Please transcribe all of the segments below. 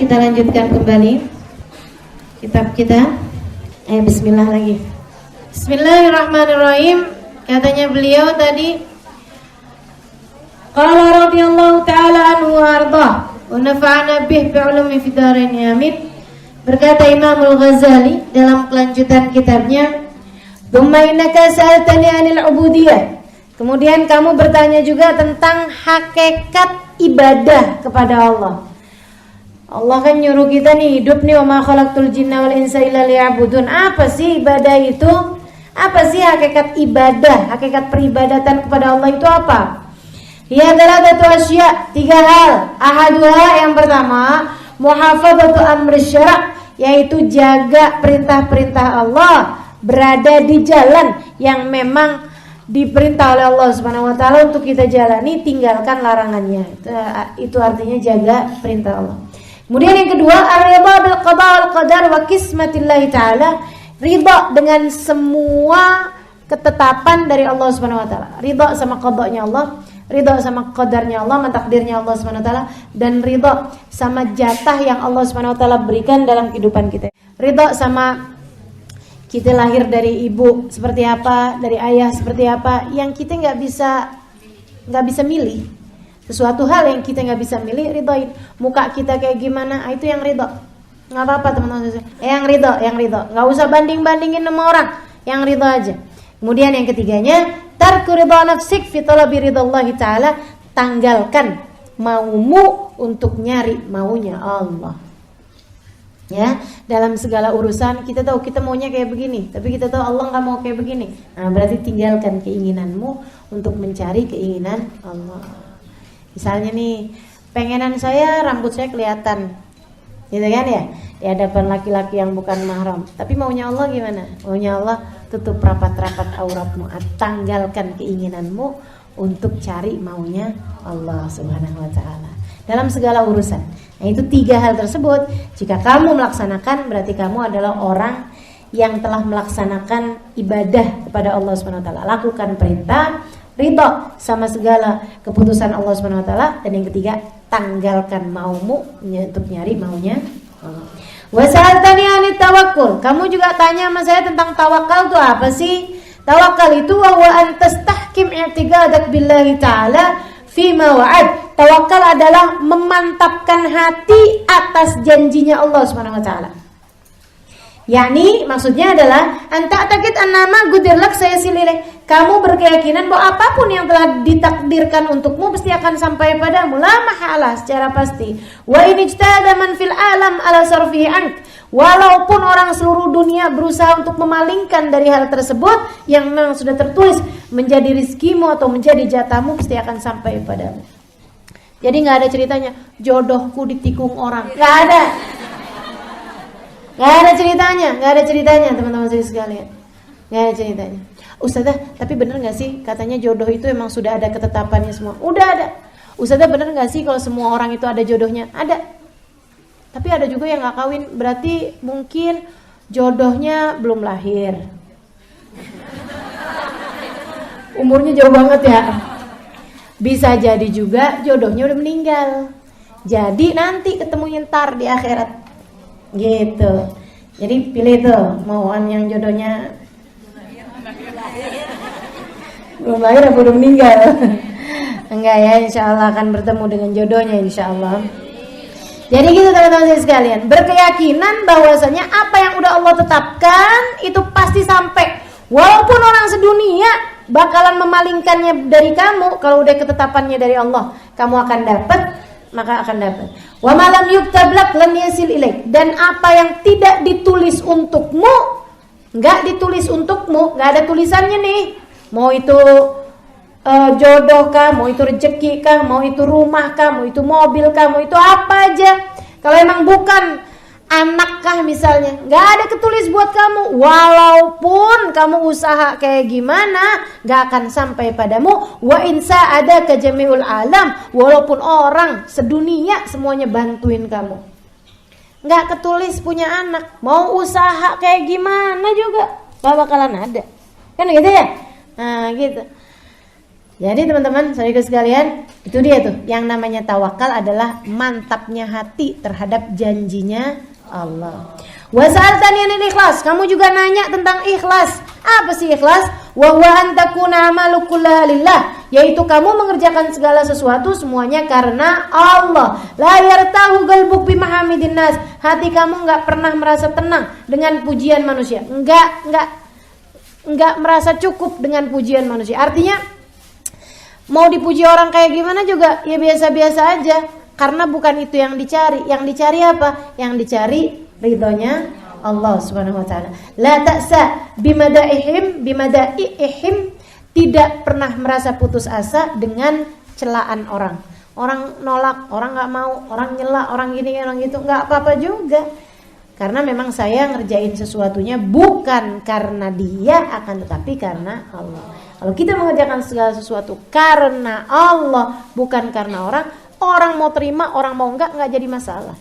Kita lanjutkan kembali kitab kita. Bismillah lagi. Bismillahirrahmanirrahim. Katanya beliau tadi, qala radhiyallahu ta'ala anhu wa ardhah wa nafa'ana bih bi'ulumi fid dharain amin. Berkata Imam Al-Ghazali dalam kelanjutan kitabnya, "Tsumma innaka sa'altani 'anil 'ubudiyah." Kemudian kamu bertanya juga tentang hakikat ibadah kepada Allah. Allah kan nyuruh kita nih hidup nih, wa ma khalaqtul jinna wal insa illa liya'budun. Apa sih ibadah itu? Apa sih hakikat ibadah? Hakikat peribadatan kepada Allah itu apa? Ya thalathatu asya', 3 hal. Ahaduha, yang pertama, muhafadzatu amri syara', yaitu jaga perintah-perintah Allah, berada di jalan yang memang diperintah oleh Allah Subhanahu wa taala untuk kita jalani, tinggalkan larangannya. Itu artinya jaga perintah Allah. Kemudian yang kedua, ar-ridha bil qada wal qadar wa qismatillah taala, ridha dengan semua ketetapan dari Allah Subhanahu wa taala. Ridha sama qadanya Allah, ridha sama qadarnya Allah, mentakdirnya Allah Subhanahu wa taala, dan ridha sama jatah yang Allah Subhanahu wa taala berikan dalam kehidupan kita. Ridha sama kita lahir dari ibu seperti apa, dari ayah seperti apa, yang kita nggak bisa milih. Sesuatu hal yang kita nggak bisa milih, ridhoin. Muka kita kayak gimana, itu yang ridho. Nggak apa-apa teman-teman. Yang ridho. Nggak usah banding-bandingin sama orang. Yang ridho aja. Kemudian yang ketiganya, tarku ridha nafsik fi talabi ridallahi ta'ala. Tanggalkan maumu untuk nyari maunya Allah. Ya, dalam segala urusan kita tahu kita maunya kayak begini, tapi kita tahu Allah nggak mau kayak begini. Nah, berarti tinggalkan keinginanmu untuk mencari keinginan Allah. Misalnya nih, pengenan saya rambut saya kelihatan, gitu kan ya? Di hadapan laki-laki yang bukan mahram. Tapi maunya Allah gimana? Maunya Allah tutup rapat-rapat auratmu, tanggalkan keinginanmu untuk cari maunya Allah Subhanahu wa taala dalam segala urusan. Nah, itu 3 hal tersebut. Jika kamu melaksanakan, berarti kamu adalah orang yang telah melaksanakan ibadah kepada Allah Subhanahu wa taala. Lakukan perintah, ridha sama segala keputusan Allah Subhanahu wa taala, dan yang ketiga, tanggalkan maumu untuk nyari maunya Allah. Wa sa'altani 'anit tawakkul. Kamu juga tanya sama saya tentang tawakal itu apa sih? Tawakal itu wa antastahkim i'tiqadak billahi ta'ala fima wa'ad. Tawakal adalah memantapkan hati atas janjinya Allah Subhanahu wa taala. Yakni maksudnya adalah anta takit annama gudirlak saya silileh. Kamu berkeyakinan bahwa apapun yang telah ditakdirkan untukmu pasti akan sampai padamu, la mahala, secara pasti. Wa in ijtahada man fil alam ala sarfihi ank. Walaupun orang seluruh dunia berusaha untuk memalingkan dari hal tersebut yang memang sudah tertulis menjadi rizkimu atau menjadi jatahmu, pasti akan sampai padamu. Jadi nggak ada ceritanya jodohku ditikung orang, nggak ada. Nggak ada ceritanya teman-teman sekalian. Nggak ada ceritanya. Ustazah, tapi benar nggak sih katanya jodoh itu emang sudah ada ketetapannya semua? Udah ada. Ustazah, benar nggak sih kalau semua orang itu ada jodohnya? Ada. Tapi ada juga yang nggak kawin, berarti mungkin jodohnya belum lahir. Umurnya jauh banget ya. Bisa jadi juga jodohnya udah meninggal. Jadi nanti ketemunya ntar di akhirat. Gitu. Jadi pilih tuh mauan yang jodohnya belum lahir apa udah meninggal. Enggak ya, insyaallah akan bertemu dengan jodohnya insyaallah. Jadi gitu teman-teman sekalian, berkeyakinan bahwasanya apa yang udah Allah tetapkan itu pasti sampai. Walaupun orang sedunia bakalan memalingkannya dari kamu, kalau udah ketetapannya dari Allah, kamu akan dapat, maka akan dapat. Wa malam yuktab lak lam yasil ilaik. Dan apa yang tidak ditulis untukmu, enggak ditulis untukmu, enggak ada tulisannya nih. Mau itu jodoh kah, mau itu rezeki kah, mau itu rumah kah, mau itu mobil kah, mau itu apa aja. Kalau emang bukan anak kah misalnya, nggak ada ketulis buat kamu. Walaupun kamu usaha kayak gimana, nggak akan sampai padamu. Wa insa ada kejamiul alam, walaupun orang sedunia semuanya bantuin kamu, nggak ketulis punya anak. Mau usaha kayak gimana juga nggak bakalan ada, kan gitu ya. Nah gitu. Jadi teman-teman, saudara sekalian, itu dia tuh yang namanya tawakal adalah mantapnya hati terhadap janjinya Allah. Wasaltani anil ikhlas, kamu juga nanya tentang ikhlas. Apa sih ikhlas? Wa huwa an takuna amalu kullaha lillah, yaitu kamu mengerjakan segala sesuatu semuanya karena Allah. La yartahu qalbuk bi mahamidin nas, hati kamu enggak pernah merasa tenang dengan pujian manusia. Enggak merasa cukup dengan pujian manusia. Artinya mau dipuji orang kayak gimana juga ya biasa-biasa aja, karena bukan itu yang dicari. Yang dicari apa? Yang dicari ridhonya Allah Subhanahu wa taala. La ta'sa bimadaihim, tidak pernah merasa putus asa dengan celaan orang. Orang nolak, orang enggak mau, orang nyela, orang gini, orang gitu, enggak apa-apa juga. Karena memang saya ngerjain sesuatunya bukan karena dia, akan tetapi karena Allah. Kalau kita mengerjakan segala sesuatu karena Allah, bukan karena orang mau terima, orang mau enggak jadi masalah.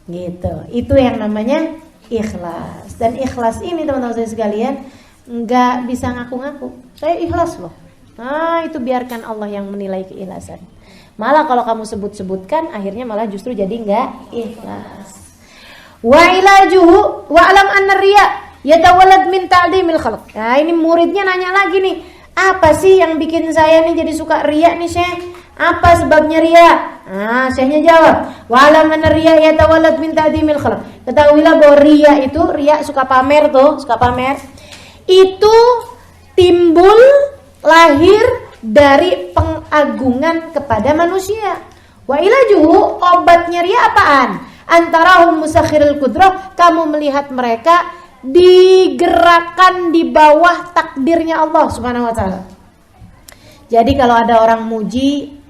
Gitu. Itu yang namanya ikhlas. Dan ikhlas ini teman-teman saya sekalian enggak bisa ngaku-ngaku. Saya ikhlas loh. Nah, itu biarkan Allah yang menilai keikhlasan. Malah kalau kamu sebut-sebutkan, akhirnya malah justru jadi enggak ikhlas. Wa ilajuhu wa alam anna riya yatawallad min ta'dimil khalq. Nah, ini muridnya nanya lagi nih. Apa sih yang bikin saya nih jadi suka riya nih, Syekh? Apa sebabnya riya? Nah, Syekhnya jawab, wa alam anna riya yatawallad min ta'dimil khalq. Ketahuilah bahwa riya suka pamer tuh, suka pamer. Itu timbul lahir dari pengagungan kepada manusia. Wa ilajuhu, obatnya riya apaan? Antarahum musakhirul qudrah, kamu melihat mereka digerakkan di bawah takdirnya Allah Subhanahu wa taala. Jadi kalau ada orang muji,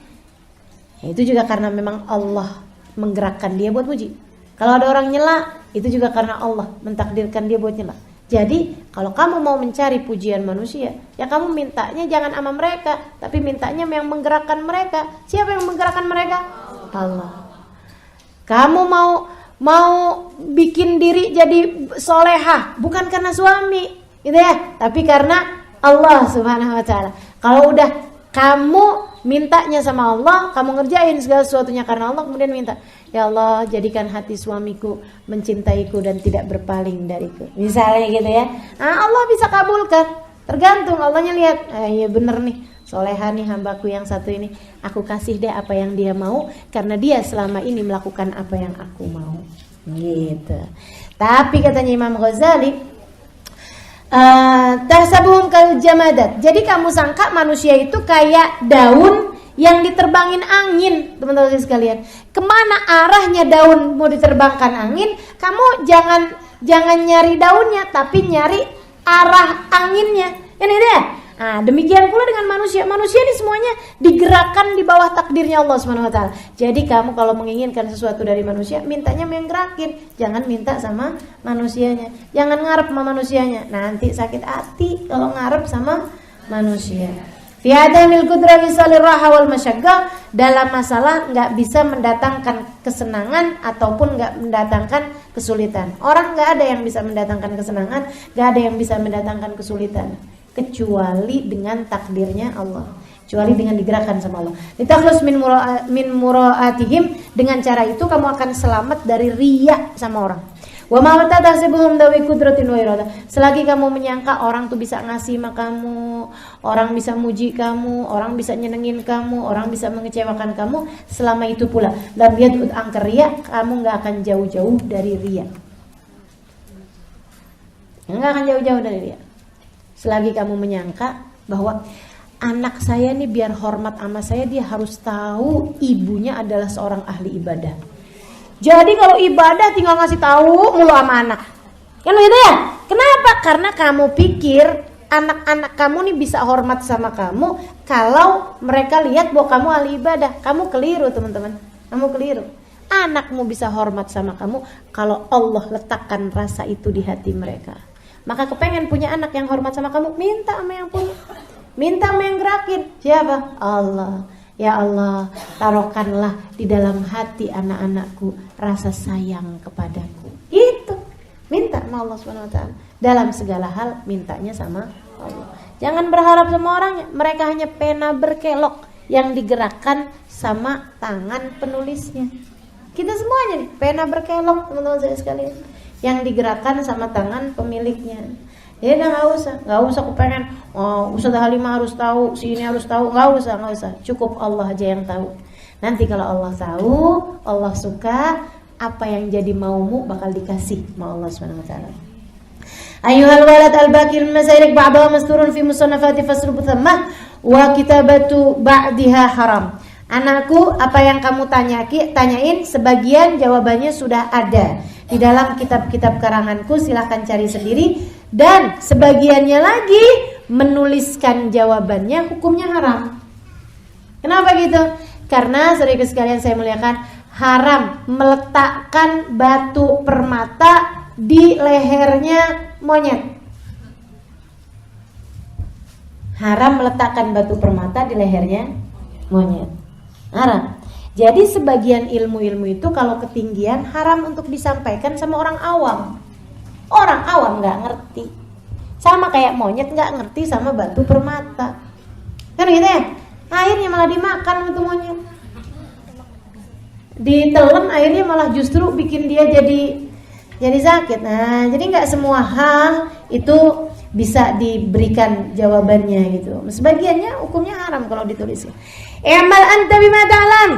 itu juga karena memang Allah menggerakkan dia buat muji. Kalau ada orang nyela, itu juga karena Allah mentakdirkan dia buat nyela. Jadi kalau kamu mau mencari pujian manusia, ya kamu mintanya jangan sama mereka, tapi mintanya yang menggerakkan mereka. Siapa yang menggerakkan mereka? Allah. Kamu mau bikin diri jadi solehah, bukan karena suami, gitu ya, tapi karena Allah Subhanahu wa taala. Kalau udah kamu mintanya sama Allah, kamu ngerjain segala sesuatunya karena Allah, kemudian minta, ya Allah jadikan hati suamiku mencintaiku dan tidak berpaling dariku. Misalnya gitu ya. Nah, Allah bisa kabulkan. Tergantung Allahnya lihat, iya bener nih, soleha nih hambaku yang satu ini, aku kasih deh apa yang dia mau, karena dia selama ini melakukan apa yang aku mau. Gitu. Tapi katanya Imam Ghazali, tahsabuhum kal jamadat. Jadi kamu sangka manusia itu kayak daun yang diterbangin angin, teman-teman sekalian. Kemana arahnya daun mau diterbangkan angin, kamu jangan nyari daunnya, tapi nyari arah anginnya. Ini dia. Nah, demikian pula dengan manusia. Manusia ini semuanya digerakkan di bawah takdirnya Allah Subhanahu wa taala. Jadi kamu kalau menginginkan sesuatu dari manusia, mintanya yang gerakin, jangan minta sama manusianya. Jangan ngarep sama manusianya. Nanti sakit hati kalau ngarep sama manusia. Fi adamil qudrati salir raha wal masyaqqah, dalam masalah enggak bisa mendatangkan kesenangan ataupun enggak mendatangkan kesulitan. Orang enggak ada yang bisa mendatangkan kesenangan, enggak ada yang bisa mendatangkan kesulitan kecuali dengan takdirnya Allah, kecuali dengan digerakkan sama Allah. Litakhlus min muraatihim, dengan cara itu kamu akan selamat dari riya sama orang. Wa ma tatahsibuhum dawi qudratin wa irada. Selagi kamu menyangka orang tuh bisa ngasih sama kamu, orang bisa muji kamu, orang bisa nyenengin kamu, orang bisa mengecewakan kamu, selama itu pula lam yad'ud angka riya, kamu enggak akan jauh-jauh dari riya. Enggak akan jauh-jauh dari riya. Selagi kamu menyangka bahwa anak saya nih biar hormat sama saya, dia harus tahu ibunya adalah seorang ahli ibadah. Jadi kalau ibadah tinggal ngasih tahu mulu sama anak. Kan gitu ya? Kenapa? Karena kamu pikir anak-anak kamu nih bisa hormat sama kamu kalau mereka lihat bahwa kamu ahli ibadah. Kamu keliru, teman-teman. Kamu keliru. Anakmu bisa hormat sama kamu kalau Allah letakkan rasa itu di hati mereka. Maka kepengen punya anak yang hormat sama kamu, minta sama yang punya. Minta sama yang gerakin. Siapa? Allah. Ya Allah, taruhkanlah di dalam hati anak-anakku rasa sayang kepadaku. Itu. Minta sama Allah Subhanahu wa taala. Dalam segala hal mintanya sama Allah. Jangan berharap sama orangnya. Mereka hanya pena berkelok yang digerakkan sama tangan penulisnya. Kita semuanya nih, pena berkelok, teman-teman saya sekalian, yang digerakkan sama tangan pemiliknya. Jadi nggak usah aku pengen Ustaz Halimah harus tahu, si ini harus tahu, nggak usah. Cukup Allah aja yang tahu. Nanti kalau Allah tahu, Allah suka, apa yang jadi maumu bakal dikasih sama Allah Subhanahu wa taala. Ayuhal walad al-baqil masairik ba'dahu masturun fi musannafati fasrubu thammah wa kitabatu ba'diha haram. Anakku, apa yang kamu tanyain sebagian jawabannya sudah ada di dalam kitab-kitab karanganku, silahkan cari sendiri. Dan sebagiannya lagi menuliskan jawabannya hukumnya haram. Kenapa gitu? Karena saudara sekalian saya muliakan, haram meletakkan batu permata di lehernya monyet. Haram meletakkan batu permata di lehernya monyet. Haram. Jadi sebagian ilmu-ilmu itu kalau ketinggian haram untuk disampaikan sama orang awam. Orang awam nggak ngerti. Sama kayak monyet nggak ngerti sama batu permata. Kan gitu ya? Akhirnya malah dimakan itu monyet. Ditelan akhirnya malah justru bikin dia jadi sakit. Nah, jadi nggak semua hal itu bisa diberikan jawabannya gitu. Sebagiannya hukumnya haram kalau ditulis. I'mal anta bima ta'lam.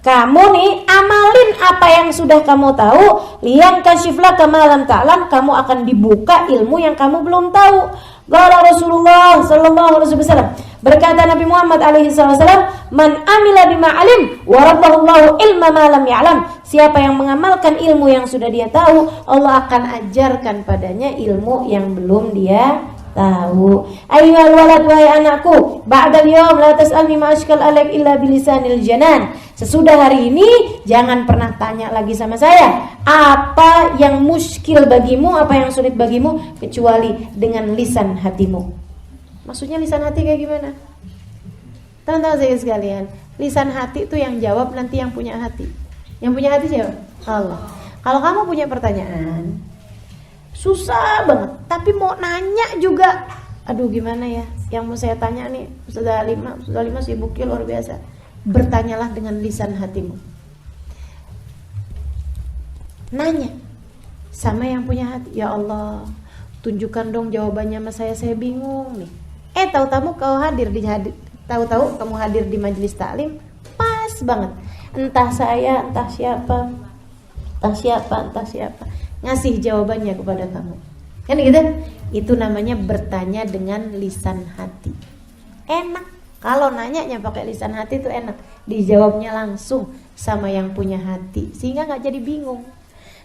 Kamu nih amalin apa yang sudah kamu tahu. Liang kasyifla kama lam ta'lam. Kamu akan dibuka ilmu yang kamu belum tahu. Qala Rasulullah sallallahu alaihi wasallam. Berkata Nabi Muhammad alaihi wasallam, "Man amila bima alim, waradallahu ilma ma lam ya'lam." Siapa yang mengamalkan ilmu yang sudah dia tahu, Allah akan ajarkan padanya ilmu yang belum dia tahu. Ayyuhal walad, wahai anakku, ba'dal yawm la tas'alni ma ashkal alaik illa bilisanil janan. Sesudah hari ini jangan pernah tanya lagi sama saya apa yang muskil bagimu, apa yang sulit bagimu, kecuali dengan lisan hatimu. Maksudnya lisan hati kayak gimana? Teman-teman saya sekalian, lisan hati itu yang jawab nanti yang punya hati. Yang punya hati siapa? Allah. Kalau kamu punya pertanyaan susah banget, tapi mau nanya juga, aduh gimana ya, yang mau saya tanya nih Ustaz Halimah sibuknya luar biasa. Bertanyalah dengan lisan hatimu. Nanya sama yang punya hati. Ya Allah, tunjukkan dong jawabannya sama saya bingung nih. Tahu-tahu kamu hadir di majelis taklim, pas banget. Entah saya, entah siapa, ngasih jawabannya kepada kamu. Kan gitu? Itu namanya bertanya dengan lisan hati. Enak. Kalau nanyanya pakai lisan hati itu enak. Dijawabnya langsung sama yang punya hati, sehingga gak jadi bingung.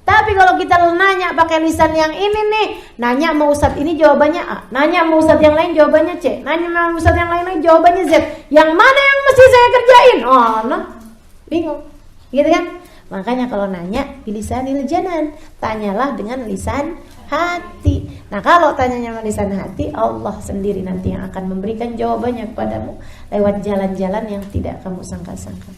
Tapi kalau kita nanya pakai lisan yang ini nih, nanya mau Ustadz ini jawabannya A, nanya mau Ustadz yang lain jawabannya C, nanya mau Ustadz yang lain jawabannya Z. Yang mana yang mesti saya kerjain? Bingung. Gitu kan? Makanya kalau nanya bilisanil janan, tanyalah dengan lisan hati. Nah, kalau tanyanya dengan lisan hati, Allah sendiri nanti yang akan memberikan jawabannya kepadamu lewat jalan-jalan yang tidak kamu sangka-sangka.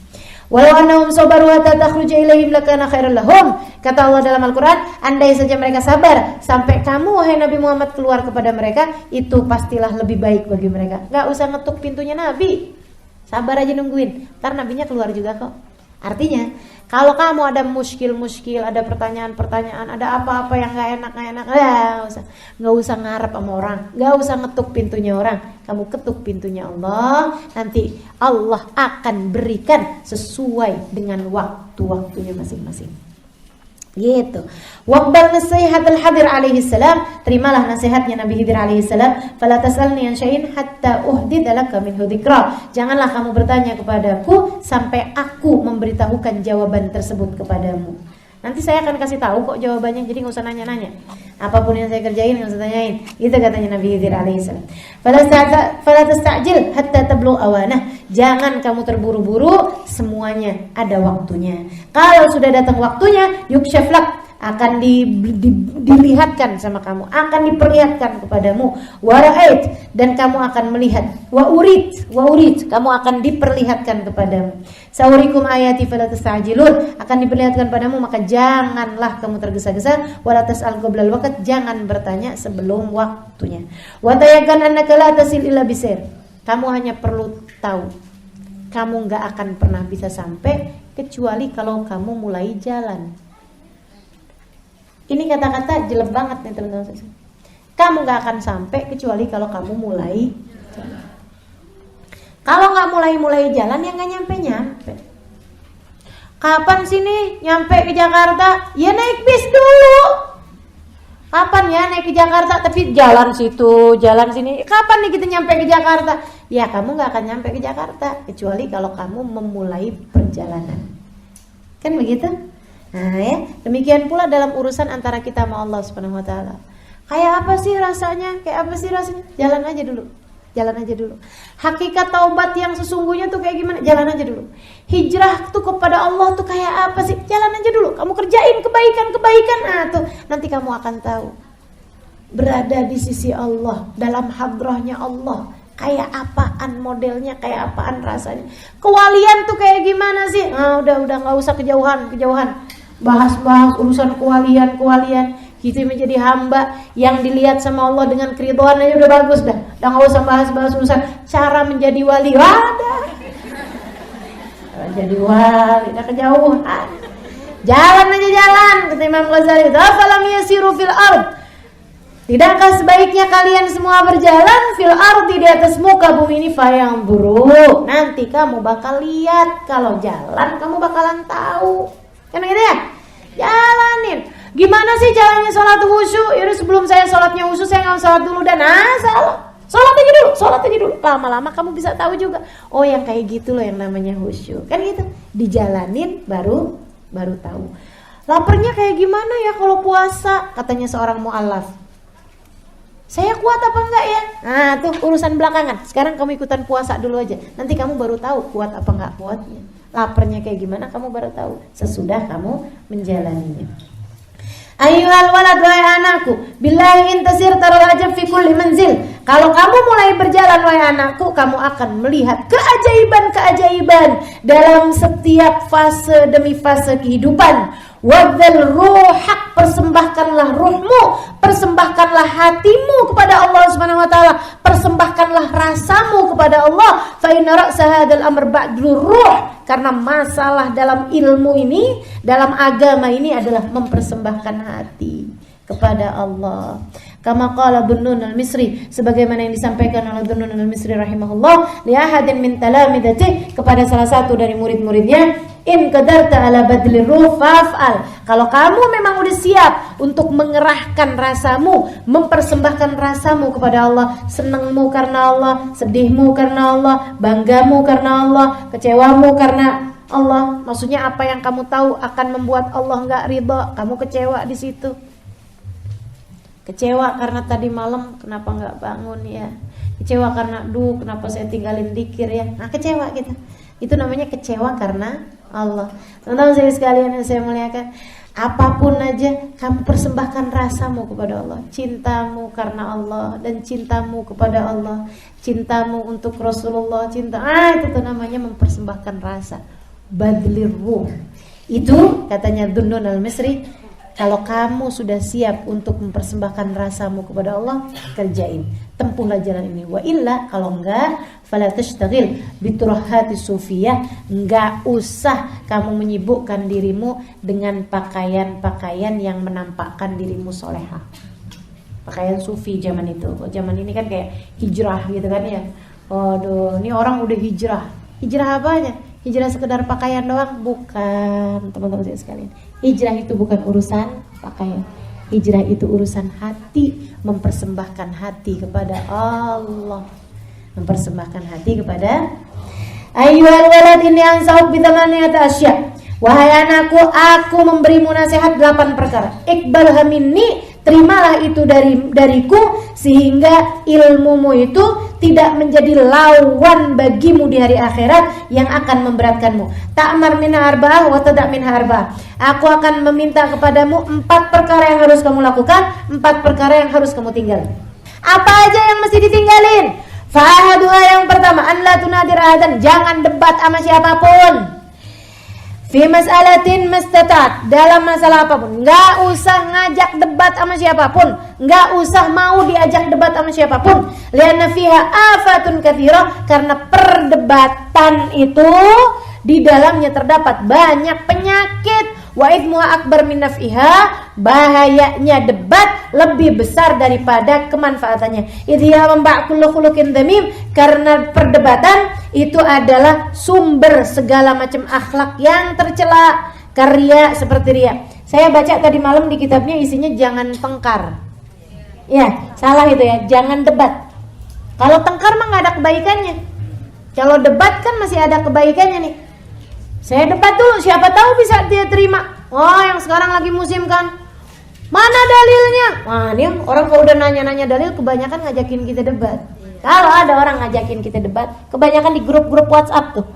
Walau annahum sabaru hatta takhruja ilaihim lakana khairal lahum. Kata Allah dalam Al-Qur'an, andai saja mereka sabar sampai kamu wahai Nabi Muhammad keluar kepada mereka, itu pastilah lebih baik bagi mereka. Enggak usah ngetuk pintunya Nabi. Sabar aja nungguin, ntar nabinya keluar juga kok. Artinya, kalau kamu ada muskil, ada pertanyaan-pertanyaan, ada apa-apa yang gak enak, nggak usah ngarep sama orang, nggak usah ngetuk pintunya orang, kamu ketuk pintunya Allah, nanti Allah akan berikan sesuai dengan waktu-waktunya masing-masing. Gitu. Waqbal nasihatul Hadir alaihi salam, terimalah nasihatnya Nabi Khidir alaihi salam, fala tasalni an syai'in hatta uhdida laka minhu dzikra. Janganlah kamu bertanya kepadaku sampai aku memberitahukan jawaban tersebut kepadamu. Nanti saya akan kasih tahu kok jawabannya, jadi enggak usah nanya-nanya. Apapun yang saya kerjain enggak usah tanyain. Itu katanya Nabi Khidir alaihi salam. Fala tastajil hatta tablugh awanah. Jangan kamu terburu-buru, semuanya ada waktunya. Kalau sudah datang waktunya, yukshaf lak, akan dilihatkan sama kamu, akan diperlihatkan kepadamu. Wa ra'ait, dan kamu akan melihat. Wa urid, kamu akan diperlihatkan kepadamu. Saurikum ayati fala tastajilun, akan diperlihatkan padamu, maka janganlah kamu tergesa-gesa. Wala tas'al qoblal waqt, jangan bertanya sebelum waktunya. Wa tayakan annaka la tasil illa bisir, kamu hanya perlu tahu, kamu gak akan pernah bisa sampai kecuali kalau kamu mulai jalan. Ini kata-kata jelek banget nih teman-teman. Kamu gak akan sampai kecuali kalau kamu mulai jalan. Kalau gak mulai jalan, ya gak nyampe-nyampe. Kapan sih nih nyampe ke Jakarta? Ya naik bis dulu. Kapan ya naik ke Jakarta? Tapi jalan situ, jalan sini. Kapan nih kita nyampe ke Jakarta? Ya kamu gak akan nyampe ke Jakarta kecuali kalau kamu memulai perjalanan. Kan begitu? Nah ya, demikian pula dalam urusan antara kita sama Allah Subhanahu wa taala. Kayak apa sih rasanya? Jalan aja dulu. Hakikat taubat yang sesungguhnya tuh kayak gimana? Jalan aja dulu. Hijrah tuh kepada Allah tuh kayak apa sih? Jalan aja dulu. Kamu kerjain kebaikan. Nah tuh, nanti kamu akan tahu. Berada di sisi Allah, dalam hadrahnya Allah, kayak apaan modelnya, kayak apaan rasanya. Kewalian tuh kayak gimana sih? Nah, udah enggak usah kejauhan. Bahas urusan kewalian. Kita menjadi hamba yang dilihat sama Allah dengan keridhaan aja udah bagus dah. Udah enggak usah bahas urusan cara menjadi wali. Wadah. Jadi wali udah kejauhan. Jalan kata Imam Ghazali. Afalam yasiru fil ard. Tidakkah sebaiknya kalian semua berjalan fil ardi, di atas muka bumi ini, fayang buruk, nanti kamu bakal lihat. Kalau jalan kamu bakalan tahu. Kan gitu ya? Jalanin. Gimana sih caranya sholat khusyuk? Yaudah sebelum saya sholatnya khusyuk, saya nggak sholat dulu dan sholat aja dulu. Lama-lama kamu bisa tahu juga. Oh yang kayak gitu loh yang namanya khusyuk. Kan gitu. Dijalanin baru tahu. Laparnya kayak gimana ya kalau puasa? Katanya seorang mu'allaf. Saya kuat apa enggak ya? Nah tuh urusan belakangan. Sekarang kamu ikutan puasa dulu aja. Nanti kamu baru tahu kuat apa enggak kuatnya. Laparnya kayak gimana kamu baru tahu sesudah kamu menjalaninya. Ayyuhal walad, wahai anakku, billahi intasir taral ajab fi kulli manzil. Kalau kamu mulai berjalan wahai anakku, kamu akan melihat keajaiban-keajaiban dalam setiap fase demi fase kehidupan. Wadzal ruhak, persembahkanlah ruhmu, persembahkanlah hatimu kepada Allah Subhanahu wa taala, persembahkanlah rasamu kepada Allah. Fa inna ra'sa hadzal amr ba'dul ruh, karena masalah dalam ilmu ini, dalam agama ini adalah mempersembahkan hati kepada Allah. Kama qala Dhunnun al-Misri, sebagaimana yang disampaikan oleh Dhunnun al-Misri rahimahullah, li ahadin min talamidati, kepada salah satu dari murid-muridnya, in qadarta ala badlir ruh fa'al. Kalau kamu memang udah siap untuk mengerahkan rasamu, mempersembahkan rasamu kepada Allah, senangmu karena Allah, sedihmu karena Allah, banggamu karena Allah, kecewamu karena Allah, maksudnya apa yang kamu tahu akan membuat Allah enggak ridha, kamu kecewa di situ. Kecewa karena tadi malam kenapa enggak bangun ya. Kecewa karena kenapa saya tinggalin dzikir ya. Nah, kecewa gitu. Itu namanya kecewa karena Allah. Teman-teman saya sekalian yang saya muliakan, apapun aja kamu persembahkan rasamu kepada Allah, cintamu karena Allah dan cintamu kepada Allah, cintamu untuk Rasulullah, itu tuh namanya mempersembahkan rasa. Badlir ruh. Itu katanya Dhunnun al-Misri, kalau kamu sudah siap untuk mempersembahkan rasamu kepada Allah, kerjain, tempuhlah jalan ini. Wa illa, kalau enggak, fala tashtagil biturahati sufiyah, enggak usah kamu menyibukkan dirimu dengan pakaian-pakaian yang menampakkan dirimu soleha. Pakaian sufi zaman itu. Zaman ini kan kayak hijrah gitu kan ya. Waduh, ini orang udah hijrah. Hijrah apanya? Hijrah sekedar pakaian doang? Bukan, teman-teman saya sekalian. Hijrah itu bukan urusan pakaian. Hijrah itu urusan hati, mempersembahkan hati kepada Allah. Mempersembahkan hati kepada ayyuhal walad inni ansa'uk bitamaniyat asya. Wahai anakku, aku memberimu nasihat 8 perkara. Iqbalha minni, Terimalah itu dariku sehingga ilmumu itu tidak menjadi lawan bagimu di hari akhirat yang akan memberatkanmu. Ta'mar minha arba'ah wa tada' minha arba'ah. Aku akan meminta kepadamu 4 perkara yang harus kamu lakukan, 4 perkara yang harus kamu tinggalkan. Apa aja yang mesti ditinggalin? Fa'ahaduha, yang pertama, an la tunadir ahadan, jangan debat sama siapapun. Fi mas'alatin mastatat, dalam masalah apapun, enggak usah ngajak debat sama siapapun, enggak usah mau diajak debat sama siapapun. Lianna fiha afatun katsira, karena perdebatan itu di dalamnya terdapat banyak penyakit. Wa ithmuha akbar min naf'iha, bahayanya debat lebih besar daripada kemanfaatannya. Idhiya mamba' kullu khuluqin dhamim, karena perdebatan itu adalah sumber segala macam akhlak yang tercela. Karya seperti riya. Saya baca tadi malam di kitabnya isinya jangan tengkar. Ya, salah itu ya, jangan debat. Kalau tengkar mah nggak ada kebaikannya. Kalau debat kan masih ada kebaikannya nih. Saya debat dulu, siapa tahu bisa dia terima. Oh, yang sekarang lagi musim kan. Mana dalilnya? Wah, ini orang kalau udah nanya-nanya dalil kebanyakan ngajakin kita debat. Kalau ada orang ngajakin kita debat, kebanyakan di grup-grup WhatsApp tuh.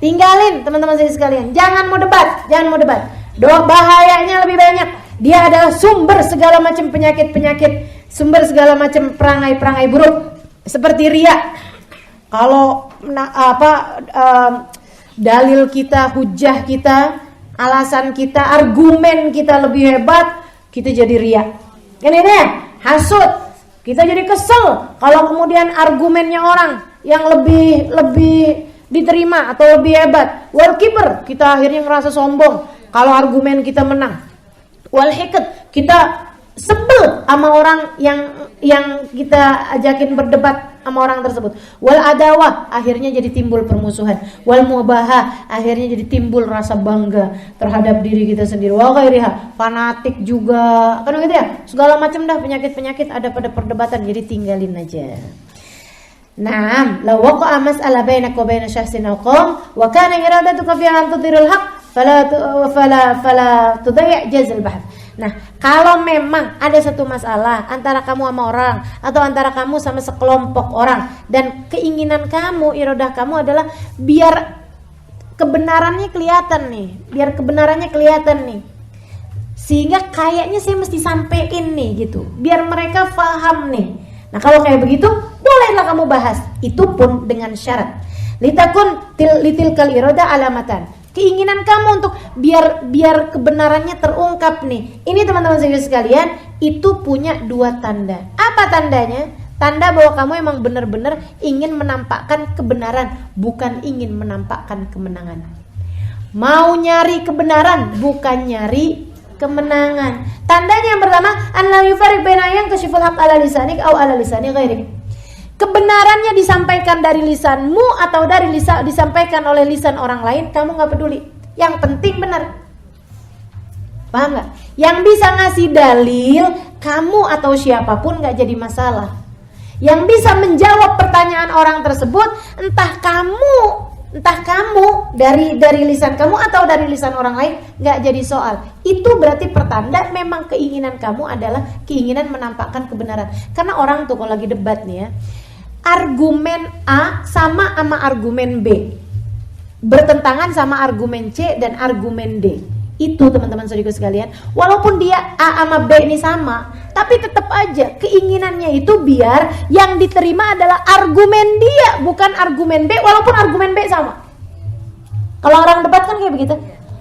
Tinggalin teman-teman saya sekalian. Jangan mau debat. Bahayanya lebih banyak. Dia adalah sumber segala macam penyakit-penyakit, sumber segala macam perangai-perangai buruk seperti riya. Kalau dalil kita, hujah kita, alasan kita, argumen kita lebih hebat, kita jadi riya. Kan ini ya, hasud. Kita jadi kesel kalau kemudian argumennya orang yang lebih diterima atau lebih hebat. Wal kibr, kita akhirnya merasa sombong kalau argumen kita menang. Wal hiqd, kita sebel sama orang yang kita ajakin berdebat sama orang tersebut. Wal adawah, akhirnya jadi timbul permusuhan. Wal mubaha, akhirnya jadi timbul rasa bangga terhadap diri kita sendiri. Wa ghairiha, fanatik juga. Kan gitu ya? Segala macam dah penyakit-penyakit ada pada perdebatan, jadi tinggalin aja. Naam, law waqa'a mas'ala bainaka wa baina syahsin aw qawm wa kana iradatuka fi an tudhirul haqq fala tudayya' jazal bahth. Nah, kalau memang ada satu masalah antara kamu sama orang atau antara kamu sama sekelompok orang dan keinginan kamu, iradah kamu adalah biar kebenarannya kelihatan nih. Sehingga kayaknya saya mesti sampein nih gitu, biar mereka paham nih. Nah, kalau kayak begitu, bolehlah kamu bahas. Itu pun dengan syarat. Litakun litilkal iradah alamatan. Keinginan kamu untuk biar kebenarannya terungkap nih. Ini teman-teman sekalian, itu punya 2 tanda. Apa tandanya? Tanda bahwa kamu emang benar-benar ingin menampakkan kebenaran, bukan ingin menampakkan kemenangan. Mau nyari kebenaran, bukan nyari kemenangan. Tandanya yang pertama, an la yufariq baina yang kasyiful haq ala lisanik aw ala lisani ghairik. Kebenarannya disampaikan dari lisanmu atau disampaikan oleh lisan orang lain, kamu gak peduli. Yang penting benar. Paham gak? Yang bisa ngasih dalil, kamu atau siapapun gak jadi masalah. Yang bisa menjawab pertanyaan orang tersebut, entah kamu dari lisan kamu atau dari lisan orang lain, gak jadi soal. Itu berarti pertanda memang keinginan kamu adalah keinginan menampakkan kebenaran. Karena orang tuh kalau lagi debat nih ya, argumen A sama argumen B, bertentangan sama argumen C dan argumen D. Itu teman-teman saudaraku sekalian, walaupun dia A sama B ini sama, tapi tetap aja keinginannya itu biar yang diterima adalah argumen dia, bukan argumen B, walaupun argumen B sama. Kalau orang debat kan kayak begitu.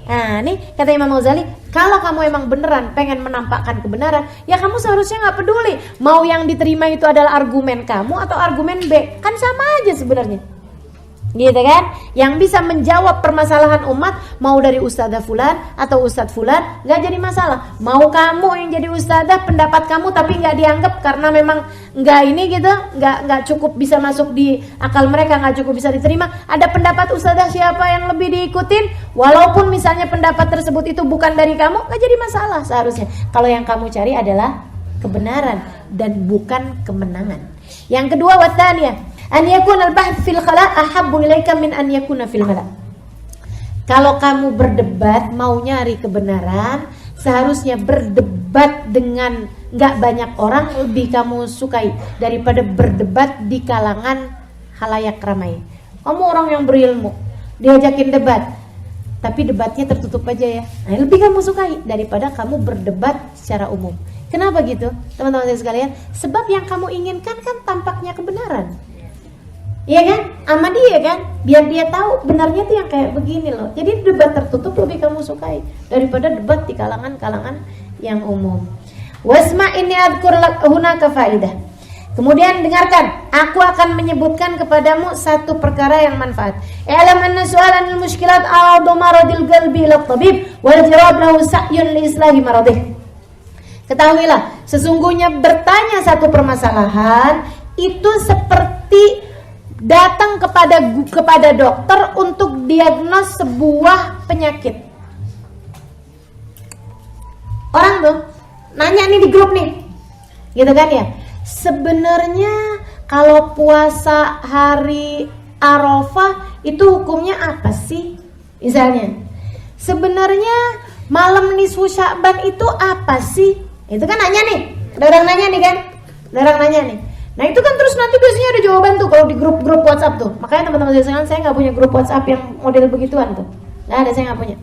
Nah, nih kata Imam Ghazali, kalau kamu emang beneran pengen menampakkan kebenaran, ya kamu seharusnya nggak peduli mau yang diterima itu adalah argumen kamu atau argumen B, kan sama aja sebenarnya. Gitu kan? Yang bisa menjawab permasalahan umat mau dari ustadzah fulan atau ustadz fulan nggak jadi masalah. Mau kamu yang jadi ustadzah, pendapat kamu tapi nggak dianggap karena memang nggak ini gitu, nggak cukup bisa masuk di akal mereka, nggak cukup bisa diterima. Ada pendapat ustadzah siapa yang lebih diikutin, walaupun misalnya pendapat tersebut itu bukan dari kamu, nggak jadi masalah seharusnya. Kalau yang kamu cari adalah kebenaran dan bukan kemenangan. Yang kedua, wathaniyah, an yakuna al-bahth fil khala' ahabbu ilaika min an yakuna fil mala'. Kalau kamu berdebat mau nyari kebenaran, seharusnya berdebat dengan nggak banyak orang lebih kamu sukai daripada berdebat di kalangan halayak ramai. Kamu orang yang berilmu, diajakin debat, tapi debatnya tertutup aja ya. Nah, lebih kamu sukai daripada kamu berdebat secara umum. Kenapa gitu, teman-teman saya sekalian? Sebab yang kamu inginkan kan tampaknya kebenaran. Iya kan? Sama dia kan? Biar dia tahu benarnya tuh yang kayak begini loh. Jadi debat tertutup lebih kamu sukai daripada debat di kalangan-kalangan yang umum. Wasma ini adkur hunaka faidah. Kemudian dengarkan, aku akan menyebutkan kepadamu satu perkara yang manfaat. I'lam anna su'alan al-mushkilat a'adhu maradil qalbi ila tabib wal jawab lahu sa'yun li islahi maradih. Ketahuilah, sesungguhnya bertanya satu permasalahan itu seperti datang kepada dokter untuk diagnos sebuah penyakit. Orang tuh nanya nih di grup nih, gitu kan ya. Sebenarnya kalau puasa hari Arafah itu hukumnya apa sih? Misalnya, sebenarnya malam nisfu Sya'ban itu apa sih? Itu kan nanya nih, ada orang nanya nih kan, ada orang nanya nih. Nah itu kan terus nanti biasanya ada jawaban tuh kalau di grup-grup WhatsApp tuh. Makanya teman-teman saya nggak punya grup WhatsApp yang model begituan tuh. Nggak ada, saya nggak punya.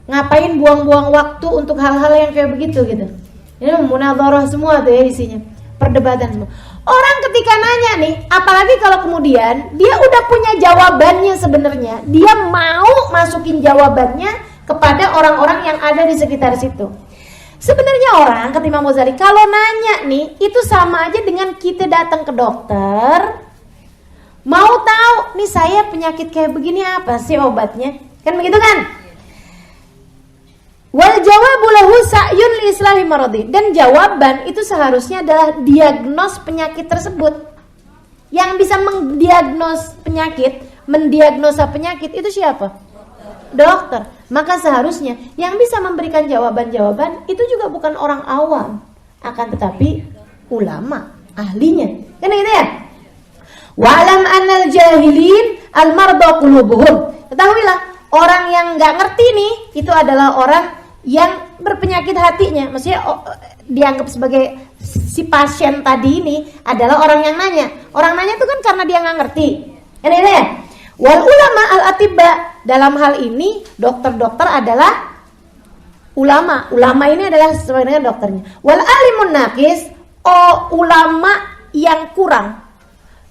Ngapain buang-buang waktu untuk hal-hal yang kayak begitu gitu. Ini munadharah semua tuh ya isinya, perdebatan semua. Orang ketika nanya nih, apalagi kalau kemudian dia udah punya jawabannya sebenarnya, dia mau masukin jawabannya kepada orang-orang yang ada di sekitar situ. Sebenarnya orang kata Imam Ghazali kalau nanya nih itu sama aja dengan kita datang ke dokter mau tahu nih saya penyakit kayak begini apa sih obatnya, kan begitu kan? Wal jawabu lahu sa'yun li islahi maradi, dan jawaban itu seharusnya adalah diagnos penyakit tersebut. Yang bisa mendiagnosa penyakit itu siapa? Dokter. Maka seharusnya yang bisa memberikan jawaban-jawaban itu juga bukan orang awam, akan tetapi ulama, ahlinya. Kan gitu ya? Wa'lam annal jahilin al-marda qulubuhum. Ketahuilah, orang yang enggak ngerti nih itu adalah orang yang berpenyakit hatinya. Maksudnya dianggap sebagai si pasien tadi ini adalah orang yang nanya. Orang nanya itu kan karena dia enggak ngerti. Kan gitu ya? Wal ulama al-atibba, dalam hal ini dokter-dokter adalah ulama. Ulama ini adalah sesuai dengan dokternya. Wal alimun naqis, ulama yang kurang.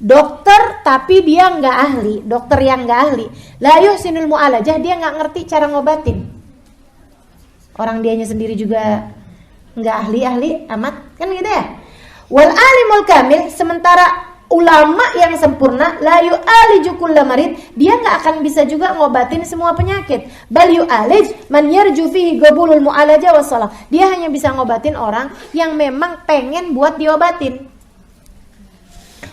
Dokter tapi dia enggak ahli, dokter yang enggak ahli. La yuhsinul mu'alajah, dia enggak ngerti cara ngobatin. Orang dianya sendiri juga enggak ahli amat, kan gitu ya? Wal alimul kamil, sementara ulama yang sempurna la yu'aliju kulla marid, dia enggak akan bisa juga ngobatin semua penyakit. Bal yu'alij man yarju fihi qabulul mu'alaja wassalah. Dia hanya bisa ngobatin orang yang memang pengen buat diobatin.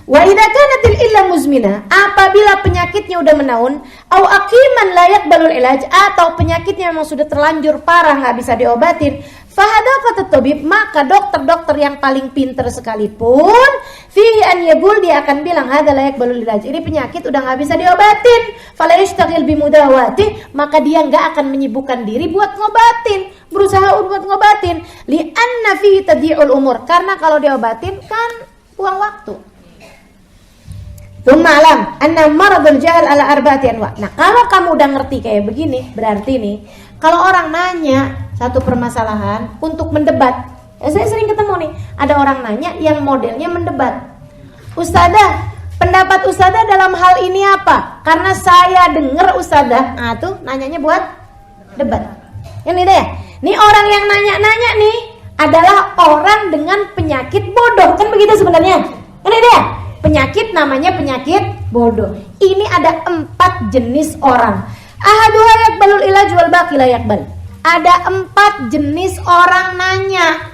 Wa idza kanatil illa muzmina, apabila penyakitnya udah menaun, au aqiman la yaqbalul ilaj, atau penyakitnya memang sudah terlanjur parah enggak bisa diobatin, fahadaqat tabib, maka dokter-dokter yang paling pintar sekalipun fihi an yaqul, dia akan bilang hada la yaqbalul ilaj, ini penyakit udah enggak bisa diobatin, fala yashtagil bimudawati, maka dia enggak akan menyibukkan diri buat ngobatin, berusaha buat ngobatin, li anna fihi tadyi'ul umur, karena kalau diobatin kan buang waktu. Malam, anna maradul jahal ala arba'ati anwa. Nah, kalau kamu udah ngerti kayak begini, berarti nih, kalau orang nanya satu permasalahan untuk mendebat, saya sering ketemu nih, ada orang nanya yang modelnya mendebat. Ustadzah, pendapat Ustadzah dalam hal ini apa? Karena saya dengar Ustadzah, nah tuh nanyanya buat debat. Ini deh, nih orang yang nanya-nanya nih adalah orang dengan penyakit bodoh, kan begitu sebenarnya? Ini deh. Penyakit namanya penyakit bodoh. Ini ada 4 jenis orang. Ahaduha yaqbalul ilaj wal baqi la yaqbal. Ada 4 jenis orang nanya.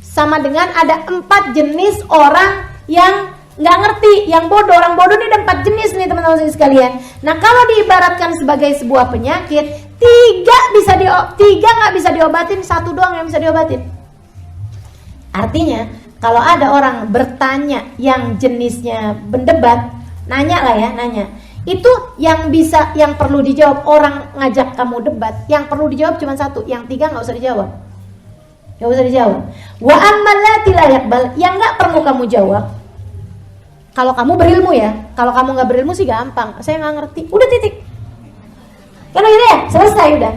Sama dengan ada 4 jenis orang yang nggak ngerti, yang bodoh. Orang bodoh ini ada 4 jenis nih teman-teman sekalian. Nah, kalau diibaratkan sebagai sebuah penyakit, 3 nggak bisa diobatin, 1 doang yang bisa diobatin. Artinya kalau ada orang bertanya yang jenisnya mendebat, nanya lah ya, nanya. Itu yang perlu dijawab. Orang ngajak kamu debat, yang perlu dijawab cuma satu, yang tiga nggak usah dijawab. Nggak usah dijawab. Wa ammal lati la yaqbal, yang nggak perlu kamu jawab. Kalau kamu berilmu ya, kalau kamu nggak berilmu sih gampang. Saya nggak ngerti, udah titik. Kan gitu ya,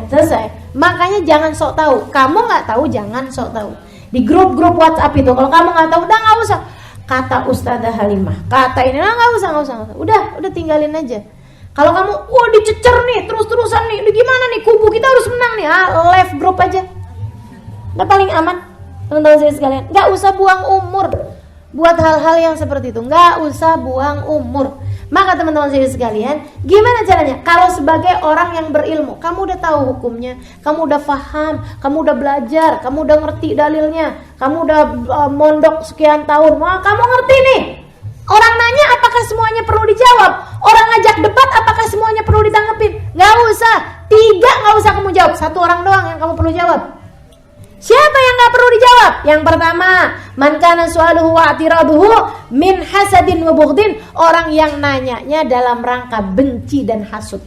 selesai. Makanya jangan sok tahu. Kamu nggak tahu, jangan sok tahu. Di grup-grup WhatsApp itu, kalau kamu nggak tahu, udah nggak usah. Kata Ustazah Halimah, kata ini, nggak usah. Udah tinggalin aja. Kalau kamu, dicecer nih, terus-terusan nih, gimana nih, kubu kita harus menang nih, left grup aja. Udah paling aman, teman-teman saya sekalian. Nggak usah buang umur buat hal-hal yang seperti itu. Nggak usah buang umur. Maka teman-teman saya sekalian, gimana caranya? Kalau sebagai orang yang berilmu, kamu udah tahu hukumnya, kamu udah paham, kamu udah belajar, kamu udah ngerti dalilnya, kamu udah mondok sekian tahun, kamu ngerti nih. Orang nanya apakah semuanya perlu dijawab? Orang ngajak debat apakah semuanya perlu ditanggepin? Nggak usah. 3 nggak usah kamu jawab. 1 orang doang yang kamu perlu jawab. Siapa yang gak perlu dijawab? Yang pertama, man kana su'aluhu wa i'tiraduhu min hasadin wa bughdin, orang yang nanyanya dalam rangka benci dan hasud.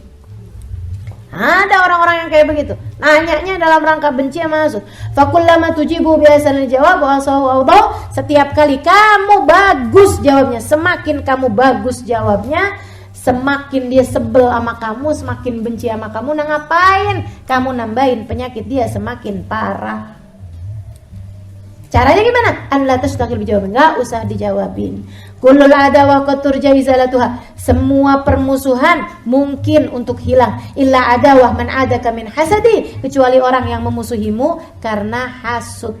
Ada orang-orang yang kayak begitu, nanyanya dalam rangka benci sama hasud. Fakullama tujibu bihasanil jawab wa sawawdaw, setiap kali kamu bagus jawabnya, semakin kamu bagus jawabnya, semakin dia sebel sama kamu, semakin benci sama kamu. Nah ngapain kamu nambahin penyakit dia semakin parah? Caranya gimana? An la tastaqil bijawab, enggak usah dijawabin. Kullul adawa qad turja izalatuha, semua permusuhan mungkin untuk hilang. Illa adawah man adaka min hasadi, kecuali orang yang memusuhimu karena hasud.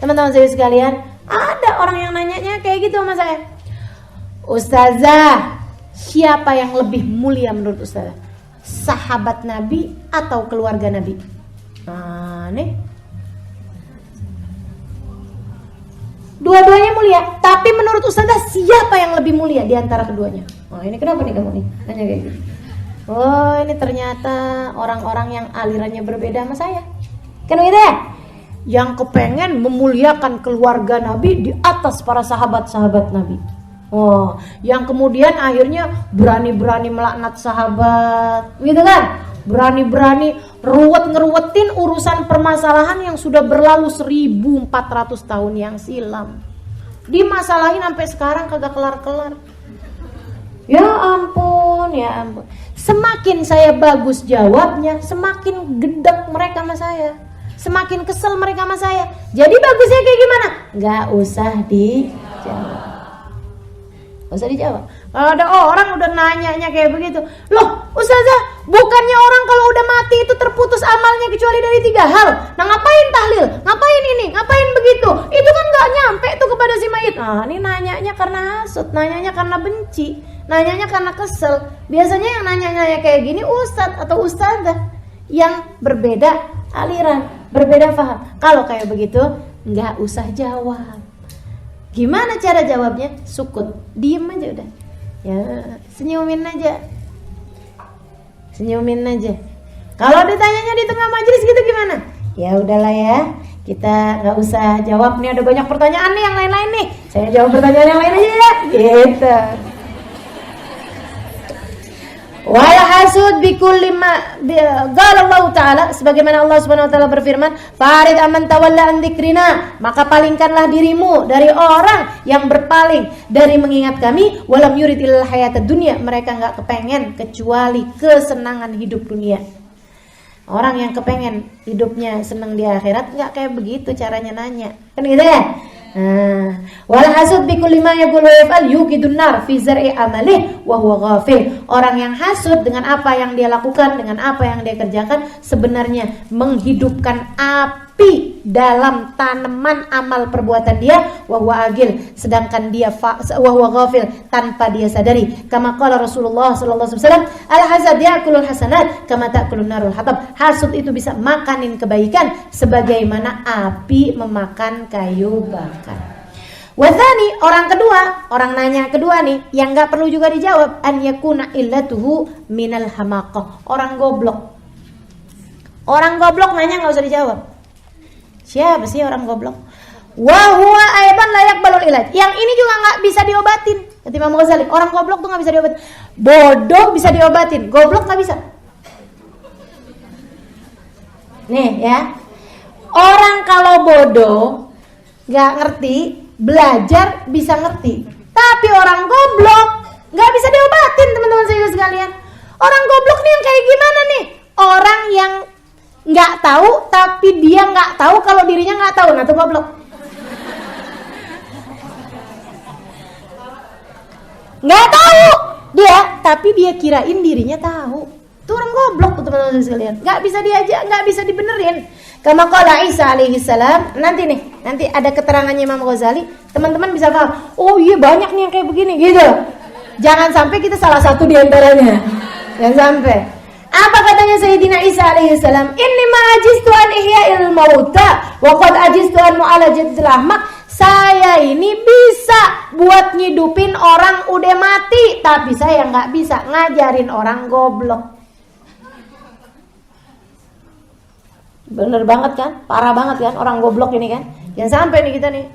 Teman-teman saya sekalian, ada orang yang nanyanya kayak gitu sama saya. Ustazah, siapa yang lebih mulia menurut Ustazah? Sahabat Nabi atau keluarga Nabi? Nah, nih. Dua-duanya mulia, tapi menurut Ustazah siapa yang lebih mulia di antara keduanya? Oh, ini kenapa nih kamu nih? Tanya kayak gitu. Oh, ini ternyata orang-orang yang alirannya berbeda sama saya. Kan gitu ya? Yang kepengen memuliakan keluarga Nabi di atas para sahabat-sahabat Nabi. Oh, yang kemudian akhirnya berani-berani melaknat sahabat, gitu kan? Berani-berani ngeruwetin urusan permasalahan yang sudah berlalu 1400 tahun yang silam. Dimasalahin sampai sekarang kagak kelar-kelar. Ya ampun. Semakin saya bagus jawabnya, semakin gedek mereka sama saya. Semakin kesel mereka sama saya. Jadi bagusnya kayak gimana? Gak usah dijawab. Gak usah dijawab. Kalau ada orang udah nanyanya kayak begitu, loh Ustazah, bukannya orang kalau udah mati itu terputus amalnya kecuali dari 3 hal. Nah ngapain tahlil? Ngapain ini? Ngapain begitu? Itu kan gak nyampe tuh kepada si mayit. Nah ini nanyanya karena hasud, nanyanya karena benci, nanyanya karena kesel. Biasanya yang nanyanya kayak gini ustadz atau ustazah yang berbeda aliran, berbeda paham. Kalau kayak begitu gak usah jawab. Gimana cara jawabnya? Sukut, diem aja udah. Ya, senyumin aja. Kalau ditanyanya di tengah majelis gitu gimana? Ya udahlah ya, kita nggak usah jawab nih, ada banyak pertanyaan nih yang lain-lain nih. Saya jawab pertanyaan yang lain aja ya. Gitu. Wal hasud bikulli ma qala Allah taala, sebagaimana Allah Subhanahu wa taala berfirman, farid aman tawalla an dzikrina, maka palingkanlah dirimu dari orang yang berpaling dari mengingat kami, walam yurid ilal hayatad dunya, mereka enggak kepengen kecuali kesenangan hidup dunia. Orang yang kepengen hidupnya senang di akhirat enggak kayak begitu caranya nanya. Kan gitu ya? Wal hasud bikulli ma yaqulu yaf'al yuqidun nar fi zar'i amalih wa huwa ghafil. Orang yang hasud dengan apa yang dia lakukan, dengan apa yang dia kerjakan, sebenarnya menghidupkan api dalam tanaman amal perbuatan dia, wa huwa agil, sedangkan dia wa huwa ghafil, tanpa dia sadari. Kama qala Rasulullah sallallahu alaihi wasallam, al hasad ya'kulul hasanat kama ta'kulun narul hatab. Hasud itu bisa makanin kebaikan sebagaimana api memakan kayu bakar. Wathani, orang nanya kedua nih, yang gak perlu juga dijawab, an yakuna illatuhu minal hamaqah, orang goblok nanya gak usah dijawab. Siapa sih orang goblok? Wa huwa aidan la yaqbalul ilaj, yang ini juga gak bisa diobatin. Kata Imam Ghazali, orang goblok tuh gak bisa diobatin. Bodoh bisa diobatin, goblok nggak bisa. Nih ya, orang kalau bodoh nggak ngerti, belajar bisa ngerti. Tapi orang goblok nggak bisa diobatin, teman-teman saya sekalian. Orang goblok nih yang kayak gimana nih? Orang yang nggak tahu tapi dia nggak tahu kalau dirinya nggak tahu, nah itu goblok. Nggak tahu dia, tapi dia kirain dirinya tahu. Itu orang goblok tuh teman-teman sekalian. Nggak bisa diajak, nggak bisa dibenerin. Kama qala Isa alaihi salam. Nanti ada keterangannya Imam Ghazali. Teman-teman bisa paham. Oh iya banyak nih yang kayak begini gitu. Jangan sampai kita salah satu di antaranya. Jangan sampai. Apa katanya Sayyidina Isa alaihi salam? Inni ma ajistu an ihya'il mauta wa qad ajistu an mu'alajatil ahmaq. Saya ini bisa buat ngidupin orang udah mati, tapi saya nggak bisa ngajarin orang goblok. Bener banget kan? Parah banget kan orang goblok ini kan? Jangan sampai nih kita nih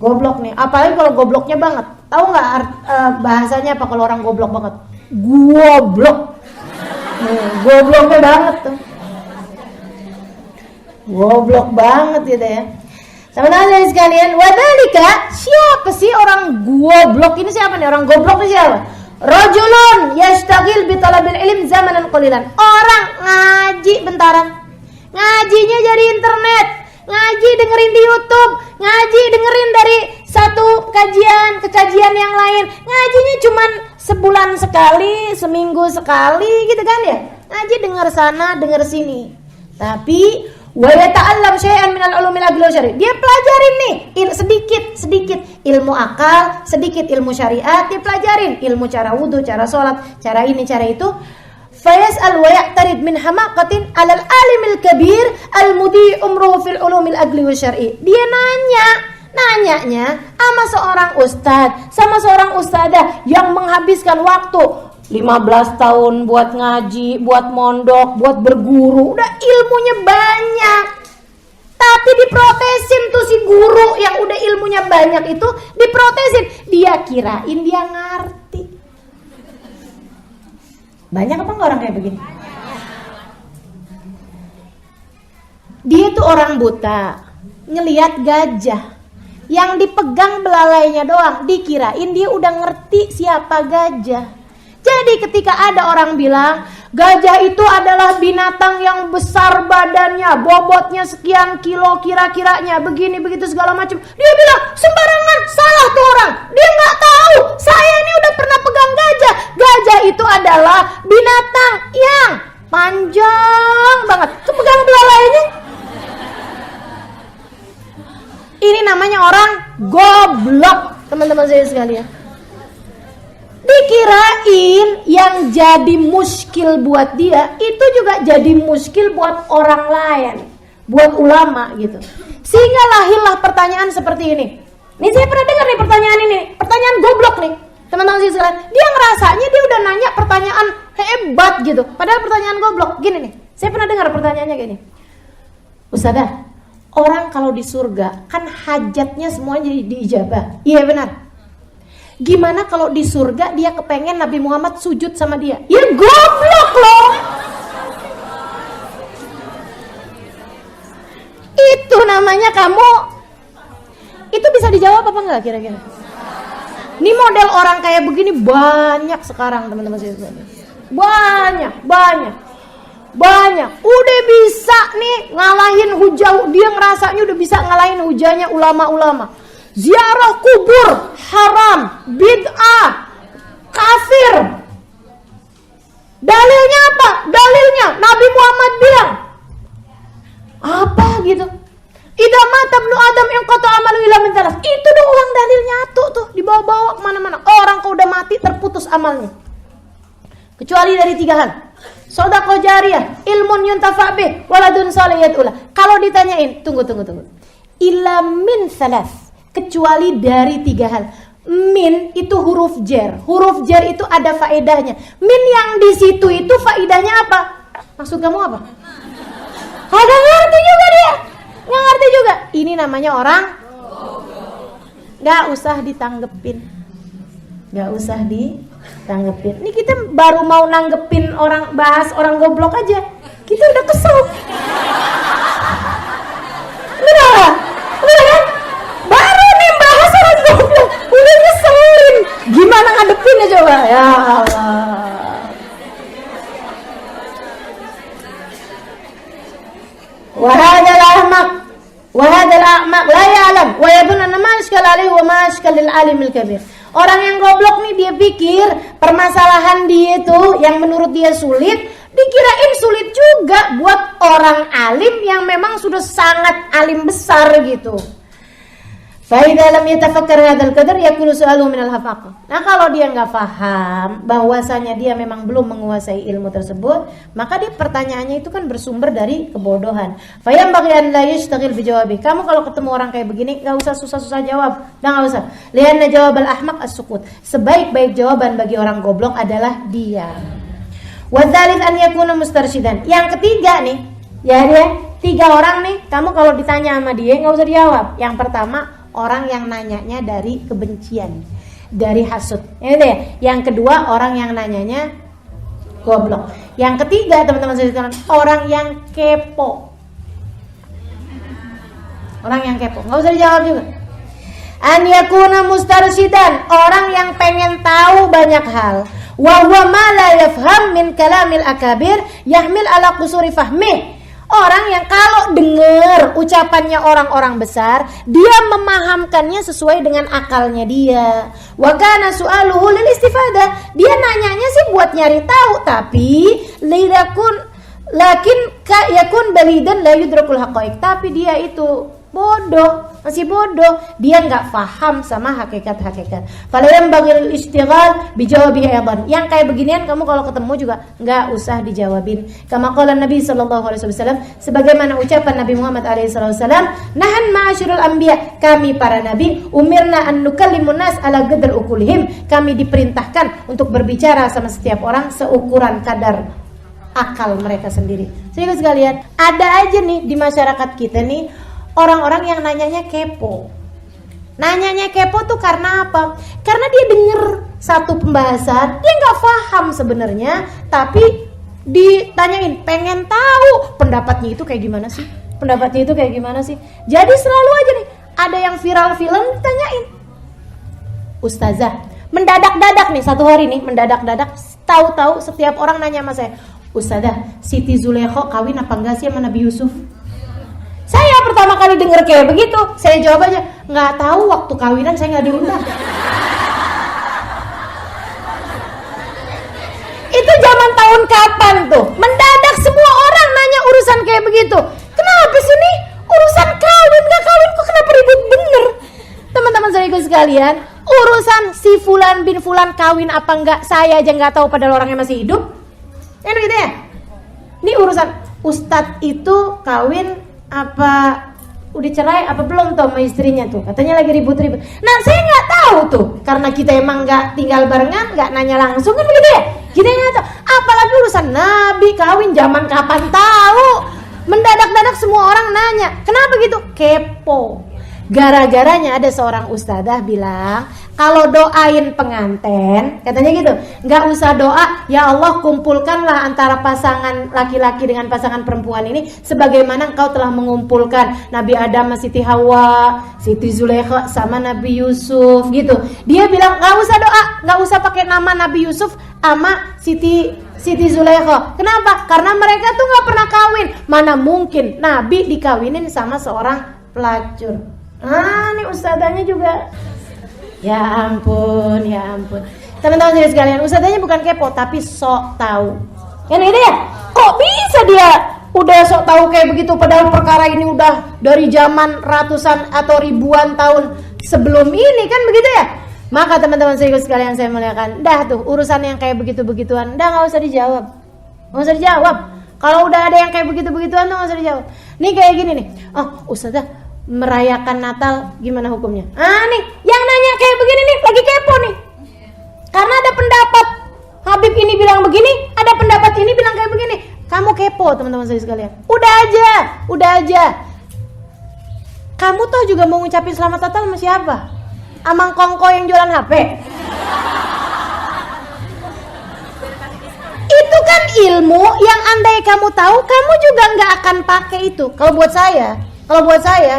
goblok nih. Apalagi kalau gobloknya banget. Tahu nggak bahasanya apa kalau orang goblok banget? Goblok. Gobloknya banget tuh. Goblok banget gitu ya. Teman-teman sekalian, wadhalika, siapa sih orang goblok ini? Siapa nih orang goblok ini siapa? Rajulun yashtagil bi talabil ilm zamanan qalilan. Orang ngaji bentaran. Ngajinya jadi internet, ngaji dengerin di YouTube, ngaji dengerin dari satu kajian ke kajian yang lain. Ngajinya cuman sebulan sekali, seminggu sekali gitu kan ya. Ngaji denger sana, denger sini. Tapi wa yata'allam syai'an minal ulumil aqli syar'i. Dia pelajarin nih sedikit ilmu akal, sedikit ilmu syariat, dia pelajarin ilmu cara wudu, cara sholat, cara ini, cara itu. Fayas'al wa ya'tarid min hamaqatin 'alal alimil kabir al-mudi umruhu fil ulumil aqli syar'i. Dia nanyanya sama seorang ustadz, sama seorang ustadzah yang menghabiskan waktu 15 tahun buat ngaji, buat mondok, buat berguru, udah ilmunya banyak. Tapi diprotesin tuh si guru yang udah ilmunya banyak itu, diprotesin. Dia kirain dia ngerti. Banyak apa enggak orang kayak begini? Dia tuh orang buta, ngelihat gajah yang dipegang belalainya doang, dikirain dia udah ngerti siapa gajah. Jadi ketika ada orang bilang gajah itu adalah binatang yang besar badannya, bobotnya sekian kilo kira-kiranya, begini begitu segala macam, dia bilang sembarangan, salah tuh orang. Dia nggak tahu. Saya ini udah pernah pegang gajah. Gajah itu adalah binatang yang panjang banget. Tuh pegang belalainya. Ini namanya orang goblok, teman-teman saya sekalian. Dikirain yang jadi muskil buat dia itu juga jadi muskil buat orang lain, buat ulama gitu. Sehingga lahirlah pertanyaan seperti ini. Nih saya pernah dengar nih pertanyaan ini, pertanyaan goblok nih, teman-teman saya sekalian. Dia ngerasanya dia udah nanya pertanyaan hebat gitu, padahal pertanyaan goblok. Gini nih, saya pernah dengar pertanyaannya gini. Ustadzah, orang kalau di surga kan hajatnya semuanya diijabah. Iya benar. Gimana kalau di surga dia kepengen Nabi Muhammad sujud sama dia? Ya goblok loh. Itu namanya kamu. Itu bisa dijawab apa enggak kira-kira? Ini model orang kayak begini banyak sekarang teman-teman saya. Banyak. Udah bisa nih ngalahin hujah. Dia ngerasanya udah bisa ngalahin hujahnya ulama-ulama. Ziarah kubur haram, bid'ah, kafir. Dalilnya apa? Dalilnya Nabi Muhammad bilang apa gitu? Idza mata ibnu Adam inqata amalu illa min thalas. Itu doang dalilnya tuh dibawa-bawa kemana-mana. Orang kalau udah mati terputus amalnya. Kecuali dari 3 hal. Shadaqah jariyah, ilmun yuntafa bih, waladun salih yad'ulah. Kalau ditanyain, tunggu. Illa min thalas. Kecuali dari 3 hal. Min itu huruf jar. Huruf jar itu ada faedahnya. Min yang di situ itu faedahnya apa? Maksud kamu apa? Kagak ngerti juga dia. Nggak ngerti juga. Ini namanya orang nggak usah ditanggepin. Nggak usah Tanggepin. Ini kita baru mau nanggepin orang, bahas orang goblok aja. Kita udah kesel. Udah kan? Baru nih bahas orang goblok, udah ngeselin. Gimana ngadepinnya coba? Ya Allah. Wahadal a'maq la ya'lam wa yadhun anna ma ashkal alaihi wa ma ashkal lil alimil kabir. Orang yang goblok nih dia pikir permasalahan dia itu yang menurut dia sulit, dikirain sulit juga buat orang alim yang memang sudah sangat alim besar gitu. Fa idza lam yatafakkar hadzal qadar yakunu su'aluhu minal hafaq. Nah, kalau dia enggak paham bahwasanya dia memang belum menguasai ilmu tersebut, maka dia pertanyaannya itu kan bersumber dari kebodohan. Fa yanbaghi an la yashtaghil bi jawabi. Kamu kalau ketemu orang kayak begini enggak usah susah-susah jawab. Enggak usah. Lianna jawabal ahmaq as-sukut. Sebaik-baik jawaban bagi orang goblok adalah diam. Wa dzalika an yakuna mustarsyidan. Yang ketiga nih, ya dia 3 orang nih, kamu kalau ditanya sama dia enggak usah dijawab. Yang pertama, orang yang nanyanya dari kebencian, dari hasud. Ini deh. Yang kedua, orang yang nanyanya goblok. Yang ketiga, teman-teman sekalian, orang yang kepo. Orang yang kepo, nggak usah dijawab juga. An yakuna mustarsyidan, orang yang pengen tahu banyak hal. Wa huwa ma la yafham min kalamil akabir yahmil ala qusuri fahmi. Orang yang kalau dengar ucapannya orang-orang besar, dia memahamkannya sesuai dengan akalnya dia. Wa kana su'aluhu lil istifadah. Dia nanyanya sih buat nyari tahu, tapi yakun balidan la yudrakul haqaiq. Tapi dia itu bodoh, masih bodoh, dia nggak paham sama hakikat-hakikat. Fala yanbaghil istighal bijawabihi aidan. Yang kayak beginian kamu kalau ketemu juga nggak usah dijawabin. Kama qala Nabi sallallahu alaihi wasallam, sebagaimana ucapan Nabi Muhammad alaihi wasallam, nahan ma'asyiral anbiya, kami para nabi umirna an nukallimun nas ala qadar ukulihim. Kami diperintahkan untuk berbicara sama setiap orang seukuran kadar akal mereka sendiri. Sehingga sekalian, ada aja nih di masyarakat kita nih orang-orang yang nanyanya kepo. Nanyanya kepo tuh karena apa? Karena dia denger satu pembahasan, dia nggak paham sebenarnya, tapi ditanyain, pengen tahu pendapatnya itu kayak gimana sih? Pendapatnya itu kayak gimana sih? Jadi selalu aja nih, ada yang viral film ditanyain. Ustazah, mendadak-dadak nih satu hari nih, mendadak-dadak tahu-tahu setiap orang nanya sama saya, Ustazah, Siti Zulaikha kawin apa enggak sih sama Nabi Yusuf? Saya pertama kali denger kayak begitu, saya jawab aja, nggak tahu, waktu kawinan saya nggak diundang. Itu zaman tahun kapan tuh? Mendadak semua orang nanya urusan kayak begitu. Kenapa sih nih urusan kawin nggak kawin kok kenapa ribut bener? Teman-teman saya sekalian, urusan si Fulan bin Fulan kawin apa enggak saya aja nggak tahu padahal orangnya masih hidup. Kan gitu ya? Ini urusan Ustadz itu kawin apa udah cerai apa belum tuh sama istrinya tuh, katanya lagi ribut-ribut. Nah saya nggak tahu tuh, karena kita emang nggak tinggal barengan, nggak nanya langsung kan begitu ya, kita nggak tahu. Apalagi urusan Nabi kawin zaman kapan tahu, mendadak-dadak semua orang nanya. Kenapa gitu? Kepo. Gara-garanya ada seorang ustadzah bilang, kalau doain penganten, katanya gitu, nggak usah doa, ya Allah kumpulkanlah antara pasangan laki-laki dengan pasangan perempuan ini, sebagaimana engkau telah mengumpulkan Nabi Adam sama Siti Hawa, Siti Zulaikha sama Nabi Yusuf, gitu. Dia bilang nggak usah doa, nggak usah pakai nama Nabi Yusuf sama Siti Zulaikha. Kenapa? Karena mereka tuh nggak pernah kawin. Mana mungkin Nabi dikawinin sama seorang pelacur. Nih ustadzanya juga. Ya ampun. Teman-teman sekalian, ustadzanya bukan kepo tapi sok tahu. Kan gitu ya? Kok bisa dia udah sok tahu kayak begitu padahal perkara ini udah dari zaman ratusan atau ribuan tahun sebelum ini, kan begitu ya? Maka teman-teman sekalian saya muliakan, dah tuh urusan yang kayak begitu-begituan, dah enggak usah dijawab. Enggak usah dijawab. Kalau udah ada yang kayak begitu-begituan tuh enggak usah dijawab. Nih kayak gini nih. Oh, ustazah, merayakan Natal gimana hukumnya? Nih, yang nanya kayak begini nih, lagi kepo nih. Karena ada pendapat Habib ini bilang begini, ada pendapat ini bilang kayak begini. Kamu kepo, teman-teman saya sekalian. Udah aja. Kamu tuh juga mau ngucapin selamat Natal sama siapa? Amang Kongko yang jualan HP. ilmu yang andai kamu tahu, kamu juga nggak akan pakai itu. Kalau buat saya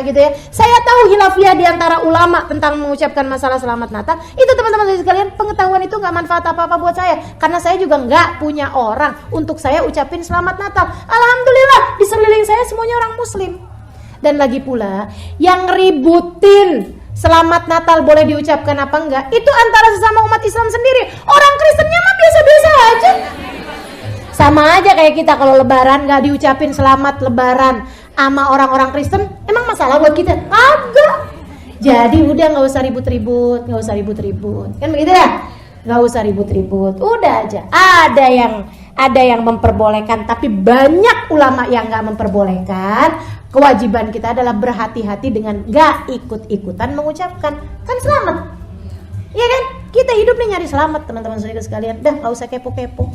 gitu ya, saya tahu hilafiah di antara ulama tentang mengucapkan masalah selamat Natal. Itu teman-teman sekalian, pengetahuan itu nggak manfaat apa-apa buat saya, karena saya juga nggak punya orang untuk saya ucapin selamat Natal. Alhamdulillah di sekeliling saya semuanya orang Muslim. Dan lagi pula yang ributin selamat Natal boleh diucapkan apa enggak, itu antara sesama umat Islam sendiri. Orang Kristennya mah biasa-biasa aja. Sama aja kayak kita kalau lebaran nggak diucapin selamat lebaran sama orang-orang Kristen, emang masalah buat kita? Agak. Jadi udah nggak usah ribut-ribut, kan begitu ya? Nggak usah ribut-ribut, udah aja. Ada yang memperbolehkan, tapi banyak ulama yang nggak memperbolehkan. Kewajiban kita adalah berhati-hati dengan nggak ikut-ikutan mengucapkan, kan selamat, iya kan? Kita hidup nih nyari selamat teman-teman saudara sekalian. Dah nggak usah kepo-kepo,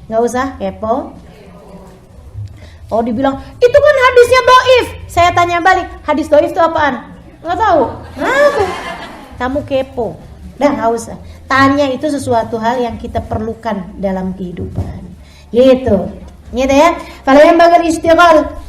nggak usah kepo. Oh dibilang itu kan hadisnya doif. Saya tanya balik, hadis doif itu apaan? Nggak tahu. Apa? Kamu kepo. Dah nggak usah. Tanya itu sesuatu hal yang kita perlukan dalam kehidupan. Gitu ya. Kalau yang bagian istighfar,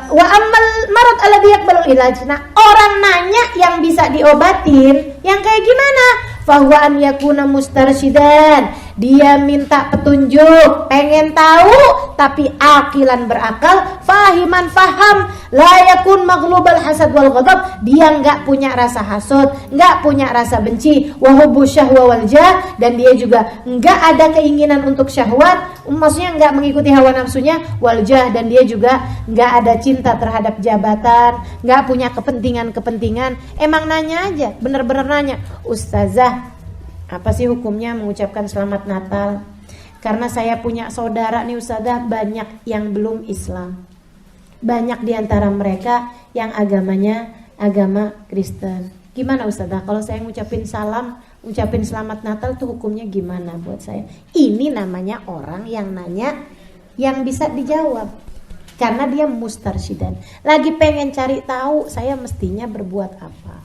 wa amal marad alladhi yaqbalu ilaj. Nah, orang nanya yang bisa diobatin, yang kayak gimana? Fahuwa an yakuna mustarsyidan. Dia minta petunjuk, pengen tahu, tapi akilan berakal, fahiman faham, la yakun maghlubal hasad wal ghadab. Dia nggak punya rasa hasud, nggak punya rasa benci, wa hubbu syahwa wal jah, dan dia juga nggak ada keinginan untuk syahwat, maksudnya nggak mengikuti hawa nafsunya, wal jah, dan dia juga nggak ada cinta terhadap jabatan, nggak punya kepentingan. Emang nanya aja, bener-bener nanya, Ustazah, apa sih hukumnya mengucapkan selamat Natal? Karena saya punya saudara nih Ustazah, banyak yang belum Islam. Banyak diantara mereka yang agamanya agama Kristen. Gimana Ustazah kalau saya ngucapin selamat Natal tuh hukumnya gimana buat saya? Ini namanya orang yang nanya yang bisa dijawab, karena dia mustarsyidan, lagi pengen cari tahu saya mestinya berbuat apa,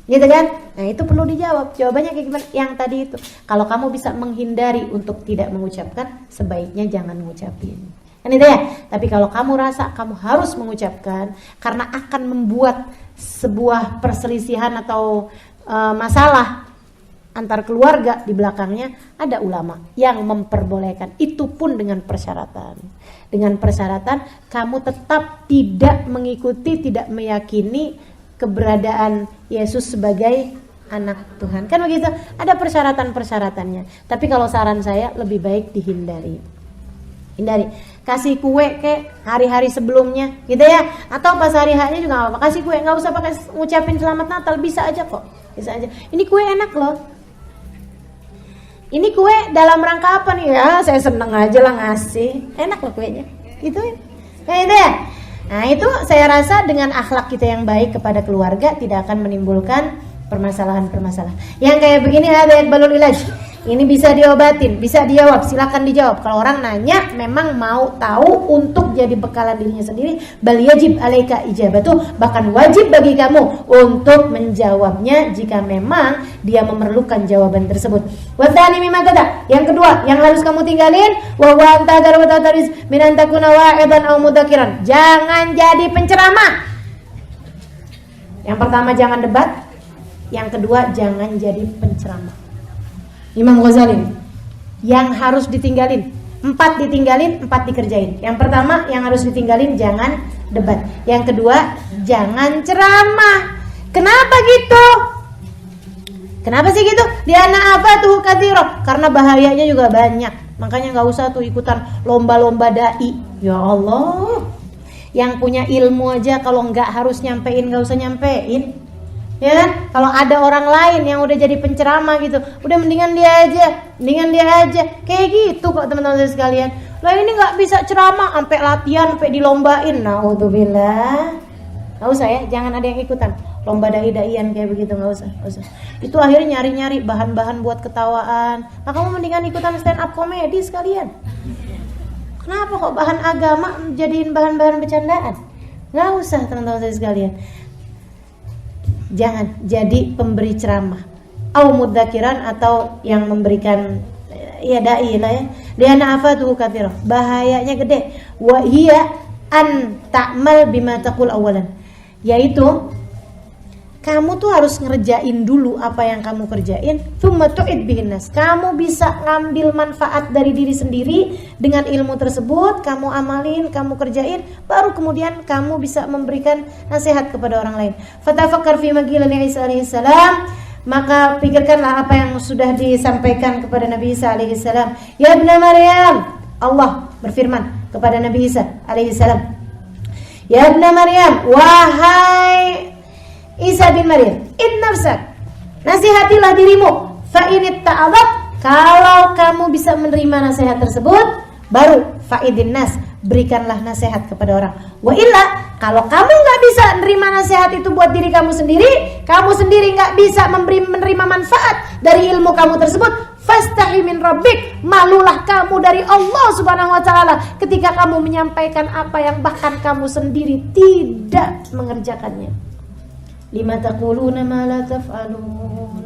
gitu kan? Nah itu perlu dijawab. Jawabannya kayak gimana? Yang tadi itu. Kalau kamu bisa menghindari untuk tidak mengucapkan, sebaiknya jangan mengucapin, kan itu ya. Tapi kalau kamu rasa kamu harus mengucapkan karena akan membuat sebuah perselisihan atau masalah antar keluarga di belakangnya, ada ulama yang memperbolehkan. Itu pun dengan persyaratan. Dengan persyaratan kamu tetap tidak mengikuti, tidak meyakini keberadaan Yesus sebagai anak Tuhan, kan begitu? Ada persyaratan-persyaratannya. Tapi kalau saran saya lebih baik dihindari. Kasih kue kayak hari-hari sebelumnya, gitu ya. Atau pas hari hanya juga nggak apa-apa. Kasih kue, nggak usah pakai ngucapin selamat Natal, bisa aja kok, bisa aja. Ini kue enak loh. Ini kue dalam rangka apa nih ya? Saya seneng aja lah ngasih, enak loh kuenya, gitu ya. Kayak itu ya. Nah itu saya rasa dengan akhlak kita yang baik kepada keluarga tidak akan menimbulkan permasalahan-permasalahan. Yang kayak begini ada balul ilaj. Ini bisa diobatin, bisa dijawab, silakan dijawab. Kalau orang nanya memang mau tahu untuk jadi bekalan dirinya sendiri, bal yajib alaika ijabatu, bahkan wajib bagi kamu untuk menjawabnya jika memang dia memerlukan jawaban tersebut. Wasani mimma tada. Yang kedua, yang harus kamu tinggalin, wa wa antadar wa tataris min antakuna wa'idan aw mudzakiran. Jangan jadi penceramah. Yang pertama jangan debat, yang kedua jangan jadi penceramah. Imam Ghazali yang harus ditinggalin, 4 ditinggalin, 4 dikerjain. Yang pertama yang harus ditinggalin jangan debat. Yang kedua jangan ceramah. Kenapa gitu? Kenapa sih gitu? Diana apa tuh katsiro? Karena bahayanya juga banyak. Makanya nggak usah tuh ikutan lomba-lomba dai. Ya Allah, yang punya ilmu aja kalau nggak harus nyampein nggak usah nyampein. Ya kan? Kalau ada orang lain yang udah jadi penceramah gitu, udah mendingan dia aja. Kayak gitu kok teman-teman sekalian. Lah ini nggak bisa ceramah sampai latihan, sampai dilombain. Naudzubillah. Nggak usah ya, jangan ada yang ikutan lomba dai-daian kayak begitu, nggak usah. Itu akhirnya nyari-nyari bahan-bahan buat ketawaan. Nah kamu mendingan ikutan stand up komedi sekalian. Kenapa kok bahan agama jadiin bahan-bahan bercandaan? Nggak usah teman-teman sekalian. Jangan jadi pemberi ceramah au mudzakiran, atau yang memberikan ya dai lah ya. liana afatuhu katsirah. Bahayanya gede. Wa hiya an ta'mal bima taqul awalan. Yaitu kamu tuh harus ngerjain dulu apa yang kamu kerjain, tsumma tu'id bihin nas. Kamu bisa ngambil manfaat dari diri sendiri dengan ilmu tersebut, kamu amalin, kamu kerjain, baru kemudian kamu bisa memberikan nasihat kepada orang lain. Fatafakkar fi maqila Isa alaihi salam, maka pikirkanlah apa yang sudah disampaikan kepada Nabi Isa alaihi salam. Ya ibna Maryam, Allah berfirman kepada Nabi Isa alaihi salam. Ya ibna Maryam, wahai Isa bin Maryam, nafsak, nasihatilah dirimu. Fa in ta'adab, kalau kamu bisa menerima nasihat tersebut, baru fa'idin nas, berikanlah nasihat kepada orang. Wa illa, kalau kamu nggak bisa menerima nasihat itu buat diri kamu sendiri nggak bisa menerima manfaat dari ilmu kamu tersebut, fastahi min rabbik, malulah kamu dari Allah Subhanahu wa taala ketika kamu menyampaikan apa yang bahkan kamu sendiri tidak mengerjakannya. Lima taquluna ma la taf'alun.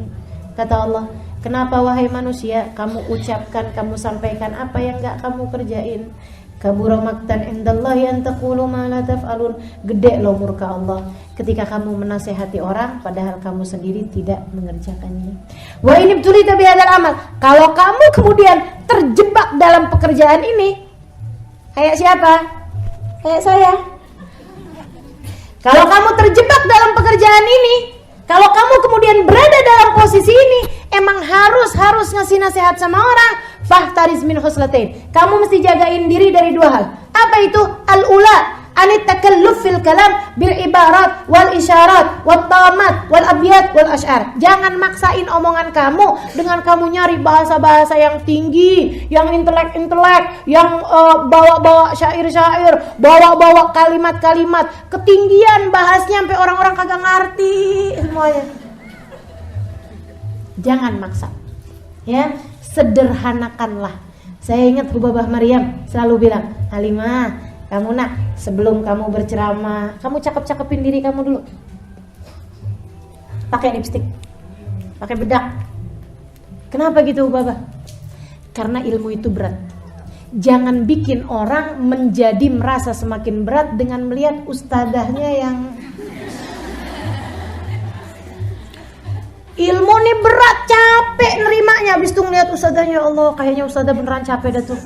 Kata Allah, kenapa wahai manusia kamu ucapkan, kamu sampaikan apa yang enggak kamu kerjain? Kabura maqtan indallahi an taqulu ma la taf'alun. Gede loh murka Allah ketika kamu menasehati orang padahal kamu sendiri tidak mengerjakannya. Wa in ibtulita bi hadzal amal, kalau kamu kemudian terjebak dalam pekerjaan ini, kayak siapa? Kayak saya. Kalau kamu terjebak dalam pekerjaan ini, kalau kamu kemudian berada dalam posisi ini, emang harus ngasih nasihat sama orang. Fahtariz min huslatain. Kamu mesti jagain diri dari dua hal. Apa itu? Al-ula, anit takalluf fil kalam bil ibarat wal isyarat wal tamat wal abyat wal ash'ar. Jangan maksain omongan kamu dengan kamu nyari bahasa-bahasa yang tinggi, yang intelek-intelek, yang bawa-bawa syair-syair, bawa-bawa kalimat-kalimat ketinggian bahasnya sampai orang-orang kagak ngerti semuanya. Jangan maksa. Ya, sederhanakanlah. Saya ingat Hubabah Maryam selalu bilang, Halimah, kamu nak, sebelum kamu berceramah, kamu cakep-cakepin diri kamu dulu. Pakai lipstik, pakai bedak. Kenapa gitu Hubabah? Karena ilmu itu berat. Jangan bikin orang menjadi merasa semakin berat dengan melihat ustadzahnya yang ilmu nih berat, capek nerimanya. Habis itu ngeliat ustadzahnya, ya Allah, kayaknya ustadzah beneran capek dah tuh.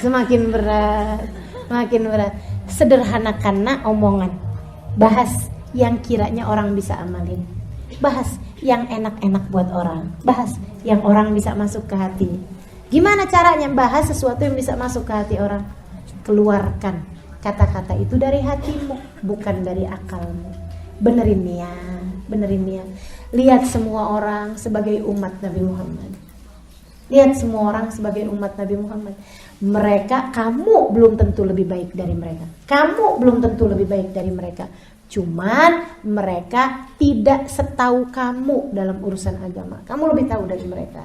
Semakin berat, makin berat. Sederhanakan omongan. Bahas yang kiranya orang bisa amalin. Bahas yang enak-enak buat orang. Bahas yang orang bisa masuk ke hati. Gimana caranya bahas sesuatu yang bisa masuk ke hati orang? Keluarkan kata-kata itu dari hatimu, bukan dari akalmu. Benerin niat. Lihat semua orang sebagai umat Nabi Muhammad. Lihat semua orang sebagai umat Nabi Muhammad. Mereka, kamu belum tentu lebih baik dari mereka. Kamu belum tentu lebih baik dari mereka. Cuman mereka tidak setahu kamu dalam urusan agama. Kamu lebih tahu dari mereka.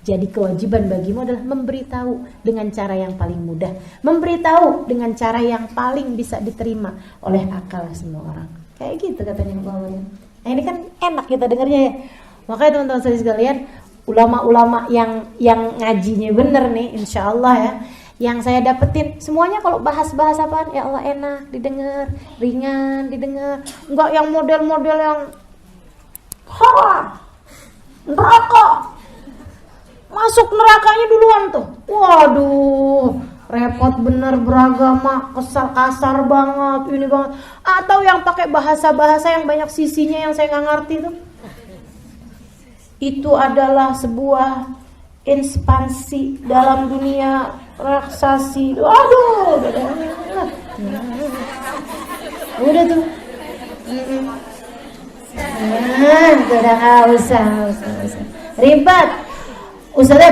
Jadi kewajiban bagimu adalah memberitahu dengan cara yang paling mudah. Memberitahu dengan cara yang paling bisa diterima oleh akal semua orang. Kayak gitu katanya Bapak. Nah ini kan enak kita dengarnya ya. Makanya teman-teman sekalian, ulama-ulama yang ngajinya bener nih, insya Allah ya, yang saya dapetin semuanya kalau bahas-bahas apaan, ya Allah enak didengar, ringan didengar, enggak yang model-model yang haram, neraka, masuk nerakanya duluan tuh. Waduh, repot bener beragama, kasar banget, ini banget. Atau yang pakai bahasa-bahasa yang banyak sisinya yang saya nggak ngerti tuh. Itu adalah sebuah ekspansi dalam dunia raksasi. Waduh, udah tuh. Udah nggak usah. Ribet.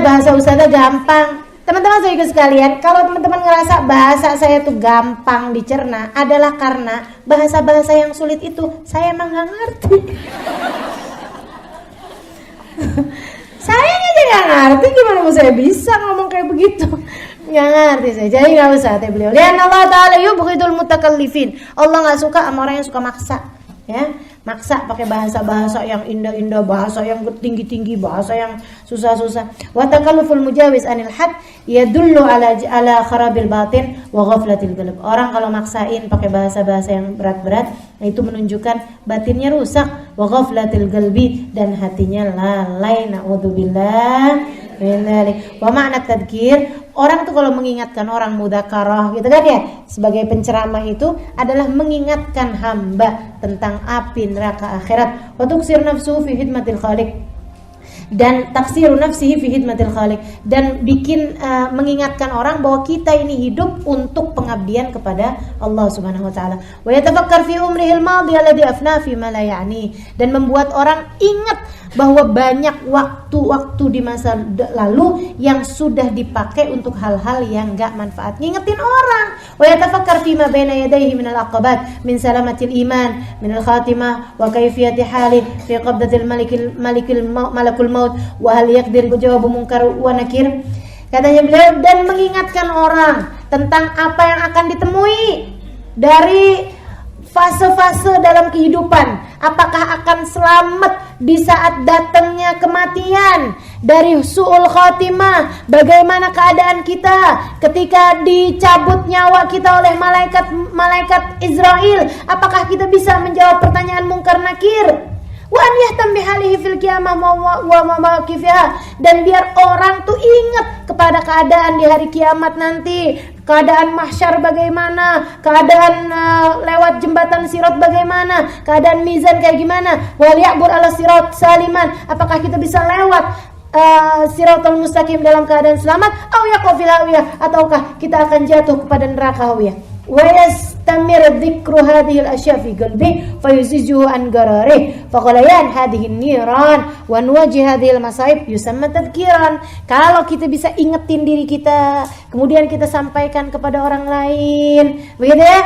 Bahasa ustadzah gampang. Teman-teman saya juga sekalian, kalau teman-teman ngerasa bahasa saya tuh gampang dicerna, adalah karena bahasa-bahasa yang sulit itu saya emang nggak ngerti. Saya aja nggak ngerti, gimana mau saya bisa ngomong kayak begitu? Nggak ngerti saya, jadi nggak usah. Kata beliau, lian Allah Taala yubghidul mutakallifin. Allah nggak suka sama orang yang suka maksa. Ya, maksa pakai bahasa-bahasa yang indah-indah, bahasa yang tinggi-tinggi, bahasa yang susah-susah. Wa takalluful mujawiz anil had yadullu ala kharabil batin wa ghaflatil qalb. Orang kalau maksain pakai bahasa-bahasa yang berat-berat, itu menunjukkan batinnya rusak, wa ghaflatil qalbi, dan hatinya lalai. Naudzubillah min dzalik. Wa ma'na tadzkir, orang tuh kalau mengingatkan orang mudzakarah gitu kan ya, sebagai penceramah itu adalah mengingatkan hamba tentang api neraka akhirat. Wa tuksir nafsuhu fi khidmatil khaliq, dan taksiru nafsihi fi khidmatil khaliq, dan bikin mengingatkan orang bahwa kita ini hidup untuk pengabdian kepada Allah Subhanahu wa taala. Wa yatafakkar fi umrihil madhi alladhi afna fi ma la ya'ni, dan membuat orang ingat bahwa banyak waktu-waktu di masa lalu yang sudah dipakai untuk hal-hal yang enggak manfaat. Ngingetin orang. Wa yatafakkar fi ma baina yadayhi min al-aqabat min salamatil iman min al-khatimah wa kayfiyati hali fi qabdatil malakul maut wa hal yaqdir jawab munkar wa nakir. Katanya beliau, dan mengingatkan orang tentang apa yang akan ditemui dari fase-fase dalam kehidupan. Apakah akan selamat di saat datangnya kematian, dari su'ul khatimah, bagaimana keadaan kita ketika dicabut nyawa kita oleh malaikat Israel, apakah kita bisa menjawab pertanyaan mungkar nakir. Wa an yahtam bihalihi fil qiyamah wa mawaqifiha, dan biar orang tuh ingat kepada keadaan di hari kiamat nanti, keadaan mahsyar bagaimana, keadaan lewat jembatan sirat bagaimana, keadaan mizan kayak gimana. Wal ya'bur ala sirat saliman, apakah kita bisa lewat siratal mustaqim dalam keadaan selamat, au yaqfil hawiyah, ataukah kita akan jatuh kepada neraka hawiyah. Wa yastamir dzikru hadhihi al-asya' fi qalbi fayuzijuhu an gararih faqalayan hadhihi an-niran wa nuwajjih hadhihi al-masaib yusamma tadhkiran. Kalau kita bisa ingetin diri kita, kemudian kita sampaikan kepada orang lain, begitu ya?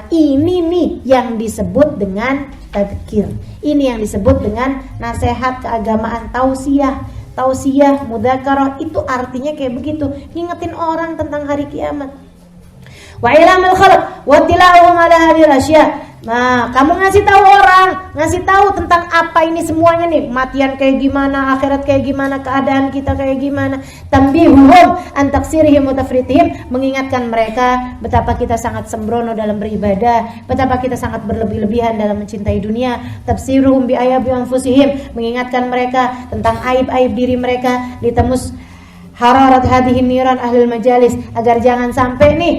Ini nih yang disebut dengan tadhkir. Ini yang disebut dengan nasihat keagamaan, tausiah, mudzakarah, itu artinya kayak begitu, ngingetin orang tentang hari kiamat. Wa ilamul khalq wa tilawahum ala hadhil asya. Nah, kamu ngasih tahu orang, ngasih tahu tentang apa ini semuanya nih, kematian kayak gimana, akhirat kayak gimana, keadaan kita kayak gimana. Tambihuhum an taksirihim wa tafritihim, mengingatkan mereka betapa kita sangat sembrono dalam beribadah, betapa kita sangat berlebih-lebihan dalam mencintai dunia. Tafsiruhum bi ayabi anfusihim, mengingatkan mereka tentang aib-aib diri mereka. Ditemus hararat hadihin niran ahlul majalis, agar jangan sampai nih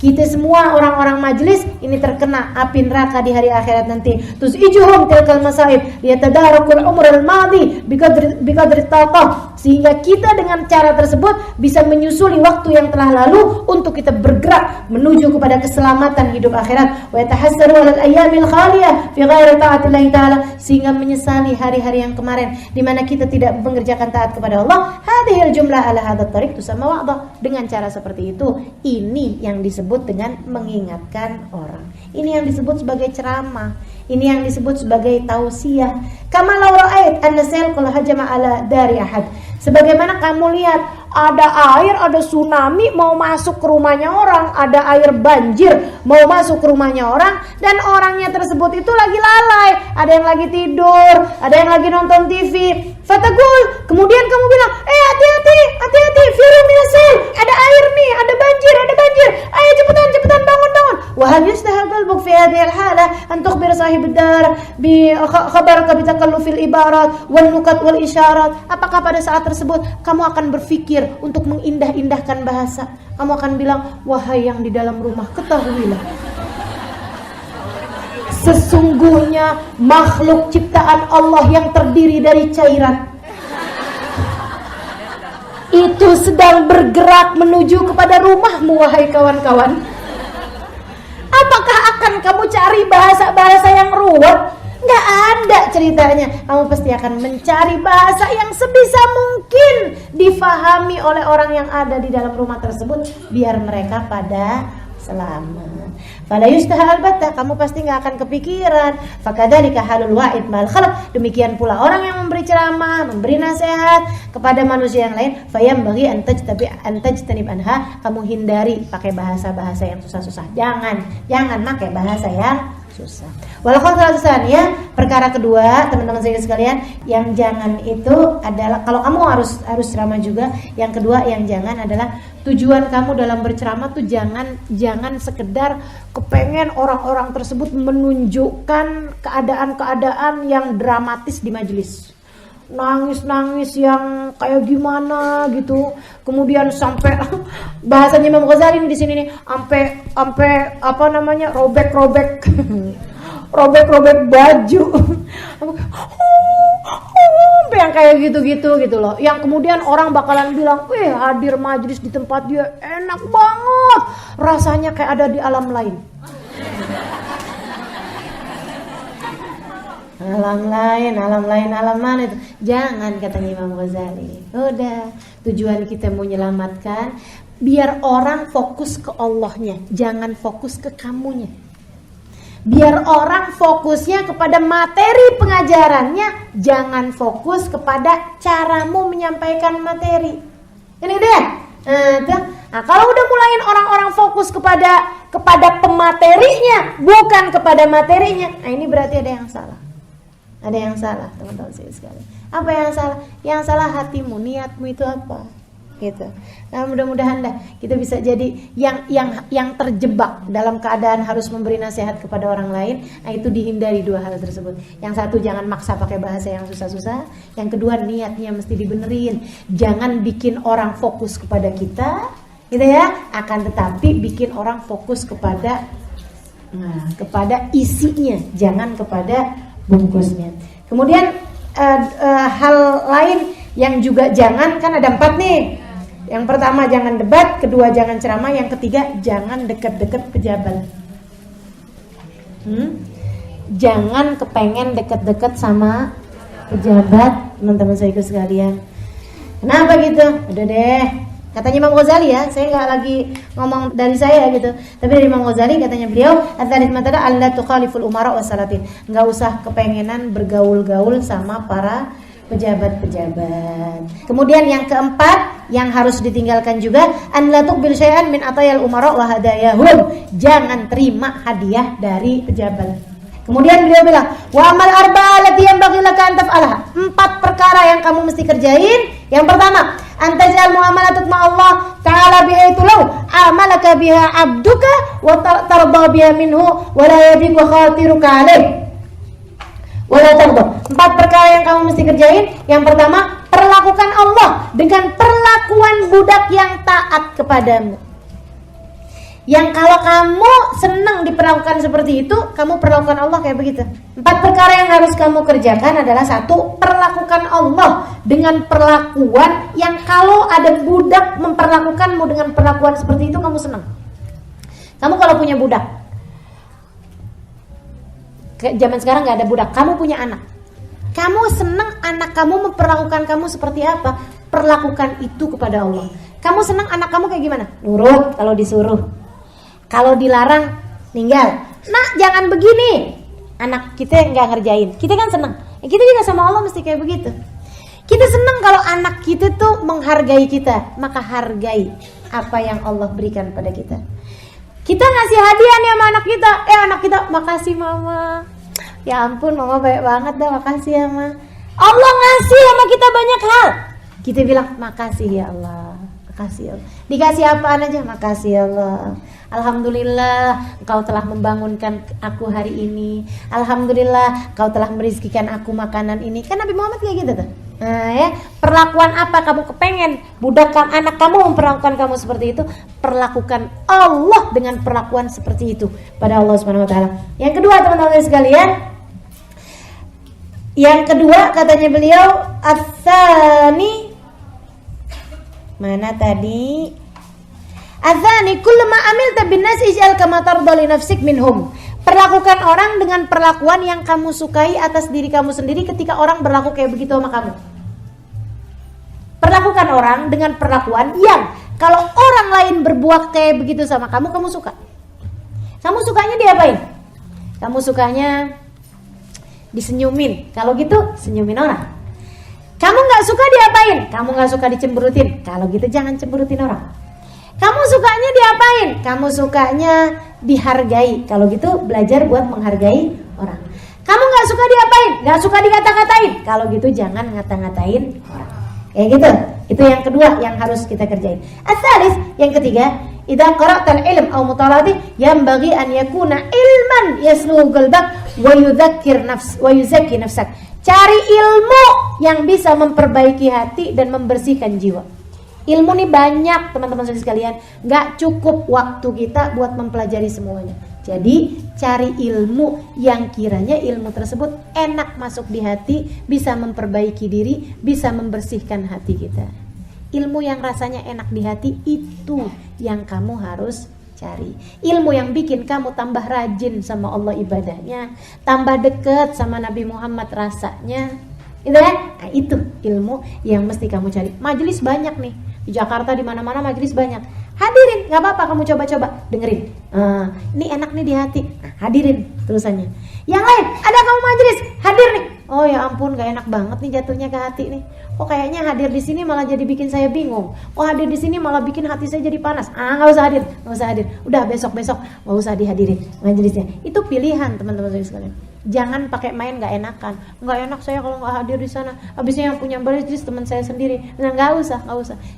kita semua orang-orang majelis ini terkena api neraka di hari akhirat nanti. Terus ijuhum tilkal masaib yatadarakul umrul madhi biqadri taqah, sehingga kita dengan cara tersebut bisa menyusuli waktu yang telah lalu untuk kita bergerak menuju kepada keselamatan hidup akhirat. Wa yatahassaru alal ayyamil khaliyah fi ghairi ta'atillahi ta'ala, sehingga menyesali hari-hari yang kemarin di mana kita tidak mengerjakan taat kepada Allah. Hadhil jumlah ala hadzal tariq tusamma wa'dha. Dengan cara seperti itu, ini yang disebut dengan mengingatkan orang. Ini yang disebut sebagai ceramah. Ini yang disebut sebagai tausiah. Kama law ra'ait anna sayqul hajama ala dari ahad. Sebagaimana kamu lihat ada air, ada tsunami mau masuk ke rumahnya orang, ada air banjir mau masuk ke rumahnya orang, dan orangnya tersebut itu lagi lalai, ada yang lagi tidur, ada yang lagi nonton TV. Fatagul, kemudian kamu bilang, hati-hati, firu minasil, ada air nih, ada banjir, ayo cepetan bangun. Wa hal yustahab qalbuk fi hadhihi al-hala an tukhbir sahib ad-dar bi khabaraka bi takallufil ibarat wal nukat wal isyarat. Apakah pada saat tersebut kamu akan berpikir untuk mengindah-indahkan bahasa? Kamu akan bilang, wahai yang di dalam rumah, ketahuilah, sesungguhnya makhluk ciptaan Allah yang terdiri dari cairan itu sedang bergerak menuju kepada rumahmu, wahai kawan-kawan. Apakah akan kamu cari bahasa-bahasa yang ruwet? Nggak ada ceritanya. Kamu pasti akan mencari bahasa yang sebisa mungkin difahami oleh orang yang ada di dalam rumah tersebut, biar mereka pada selamat. Fala yustaha albatta, kamu pasti nggak akan kepikiran. Fakadzalika halul wa'id mal khalq, demikian pula orang yang memberi ceramah, memberi nasihat kepada manusia yang lain. Fayambaghi an tajtanib anha, kamu hindari pakai bahasa-bahasa yang susah-susah. Jangan pakai bahasa yang susah. Walaupun ya, perkara kedua teman-teman saya sekalian, yang jangan itu adalah, kalau kamu harus ceramah juga, yang kedua yang jangan adalah tujuan kamu dalam berceramah tuh jangan sekedar kepengen orang-orang tersebut menunjukkan keadaan-keadaan yang dramatis di majelis. Nangis-nangis yang kayak gimana gitu, kemudian sampai bahasanya Imam Ghazali di sini nih, sampai apa namanya, robek-robek baju, sampai yang kayak gitu loh, yang kemudian orang bakalan bilang, hadir majelis di tempat dia enak banget, rasanya kayak ada di alam lain. Alam mana itu? Jangan, katanya Imam Ghazali. Udah, tujuan kita mau menyelamatkan, biar orang fokus ke Allahnya, jangan fokus ke kamunya. Biar orang fokusnya kepada materi pengajarannya, jangan fokus kepada caramu menyampaikan materi. Ini deh. Nah, kalau udah mulain orang-orang fokus kepada pematerinya, bukan kepada materinya, nah ini berarti ada yang salah. Ada yang salah, teman-teman sekalian. Apa yang salah? Yang salah hatimu, niatmu itu apa? Gitu. Nah, mudah-mudahan kita bisa jadi yang terjebak dalam keadaan harus memberi nasihat kepada orang lain. Nah, itu dihindari dua hal tersebut. Yang satu, jangan maksa pakai bahasa yang susah-susah. Yang kedua, niatnya mesti dibenerin. Jangan bikin orang fokus kepada kita, gitu ya. Akan tetapi bikin orang fokus kepada isinya, jangan kepada bungkusnya. Kemudian hal lain yang juga jangan, kan ada 4 nih. Yang pertama jangan debat, kedua jangan ceramah, yang ketiga jangan deket-deket pejabat. Jangan kepengen deket-deket sama pejabat, teman-teman saya sekalian. Kenapa gitu? Udah deh. Katanya Imam Ghazali ya, saya nggak lagi ngomong dari saya gitu, tapi dari Imam Ghazali, katanya beliau, at-thalith matada alla tukhaliful umara wassalatin. Nggak usah kepengenan bergaul-gaul sama para pejabat-pejabat. Kemudian yang keempat yang harus ditinggalkan juga, an la tuqbil syai'an min atayal umara wa hadayahum. Jangan terima hadiah dari pejabat. Kemudian beliau bilang, wa amal arba'a allati yanbaghi laka an taf'alha. 4 perkara yang kamu mesti kerjain. Yang pertama, antajal muamalatuk ma'allah ta'ala bi'aitu law amalaka biha abduka wa tarda biha minhu wa la yadik wa khatiruka alaih wa la tarda. 4 perkara yang kamu mesti kerjain. Yang pertama, perlakukan Allah dengan perlakuan budak yang taat kepadamu. Yang kalau kamu senang diperlakukan seperti itu, kamu perlakukan Allah kayak begitu. 4 perkara yang harus kamu kerjakan adalah: 1, perlakukan Allah dengan perlakuan yang kalau ada budak memperlakukanmu dengan perlakuan seperti itu, kamu senang. Kamu kalau punya budak, zaman sekarang gak ada budak, kamu punya anak, kamu senang anak kamu memperlakukan kamu seperti apa? Perlakukan itu kepada Allah. Kamu senang anak kamu kayak gimana? Nurut kalau disuruh. Kalau dilarang, ninggal. Nah, jangan begini. Anak kita nggak ngerjain, kita kan senang. Kita juga sama Allah mesti kayak begitu. Kita senang kalau anak kita tuh menghargai kita. Maka hargai apa yang Allah berikan pada kita. Kita ngasih hadiah nih sama anak kita. Anak kita, makasih mama. Ya ampun, mama baik banget dah, makasih ya ma. Allah ngasih sama kita banyak hal. Kita bilang, makasih ya Allah. Makasih ya Allah. Dikasih apaan aja, makasih ya Allah. Alhamdulillah Engkau telah membangunkan aku hari ini. Alhamdulillah Engkau telah merizkikan aku makanan ini. Kan Nabi Muhammad kayak gitu tuh. Nah ya, perlakuan apa kamu kepengen budak anak kamu memperlakukan kamu seperti itu, perlakukan Allah dengan perlakuan seperti itu pada Allah Subhanahu wa taala. Yang kedua, teman-teman sekalian, yang kedua katanya beliau, ats-tsani, mana tadi? Adzani kullu ma amilta bin nas ij'al kama tarda li nafsik minhum. Perlakukan orang dengan perlakuan yang kamu sukai atas diri kamu sendiri ketika orang berlaku kayak begitu sama kamu. Perlakukan orang dengan perlakuan yang kalau orang lain berbuat kayak begitu sama kamu, kamu suka. Kamu sukanya diapain? Kamu sukanya disenyumin. Kalau gitu, senyumin orang. Kamu gak suka diapain? Kamu gak suka dicemberutin. Kalau gitu jangan cemberutin orang. Kamu sukanya diapain? Kamu sukanya dihargai. Kalau gitu belajar buat menghargai orang. Kamu nggak suka diapain, nggak suka dikata-katain, kalau gitu jangan ngata-ngatain orang. Kayak gitu. Itu yang kedua yang harus kita kerjain. As-salis, yang ketiga, idza qara'tal ilm aw mutalati yanbaghi an yakuna ilman yasluhu qalbak wa yuzakki nafsak. Cari ilmu yang bisa memperbaiki hati dan membersihkan jiwa. Ilmu nih banyak teman-teman sekalian, nggak cukup waktu kita buat mempelajari semuanya. Jadi cari ilmu yang kiranya ilmu tersebut enak masuk di hati, bisa memperbaiki diri, bisa membersihkan hati kita. Ilmu yang rasanya enak di hati itu yang kamu harus cari. Ilmu yang bikin kamu tambah rajin sama Allah ibadahnya, tambah dekat sama Nabi Muhammad rasanya. Itu kan? Nah, itu ilmu yang mesti kamu cari. Majelis banyak nih. Di Jakarta di mana-mana majelis banyak. Hadirin, nggak apa-apa kamu coba-coba dengerin. Ini enak nih di hati. Nah, hadirin terusannya. Yang lain, ada kamu majelis, hadir nih. Oh ya ampun, gak enak banget nih jatuhnya ke hati nih. Kok kayaknya hadir di sini malah jadi bikin saya bingung. Kok hadir di sini malah bikin hati saya jadi panas. Nggak usah hadir, nggak usah hadir. Udah besok-besok nggak usah dihadirin majelisnya. Itu pilihan teman-teman sekalian. Jangan pakai main nggak enakan. Nggak enak saya kalau nggak hadir di sana. Habisnya yang punya majelis teman saya sendiri. Nah nggak usah.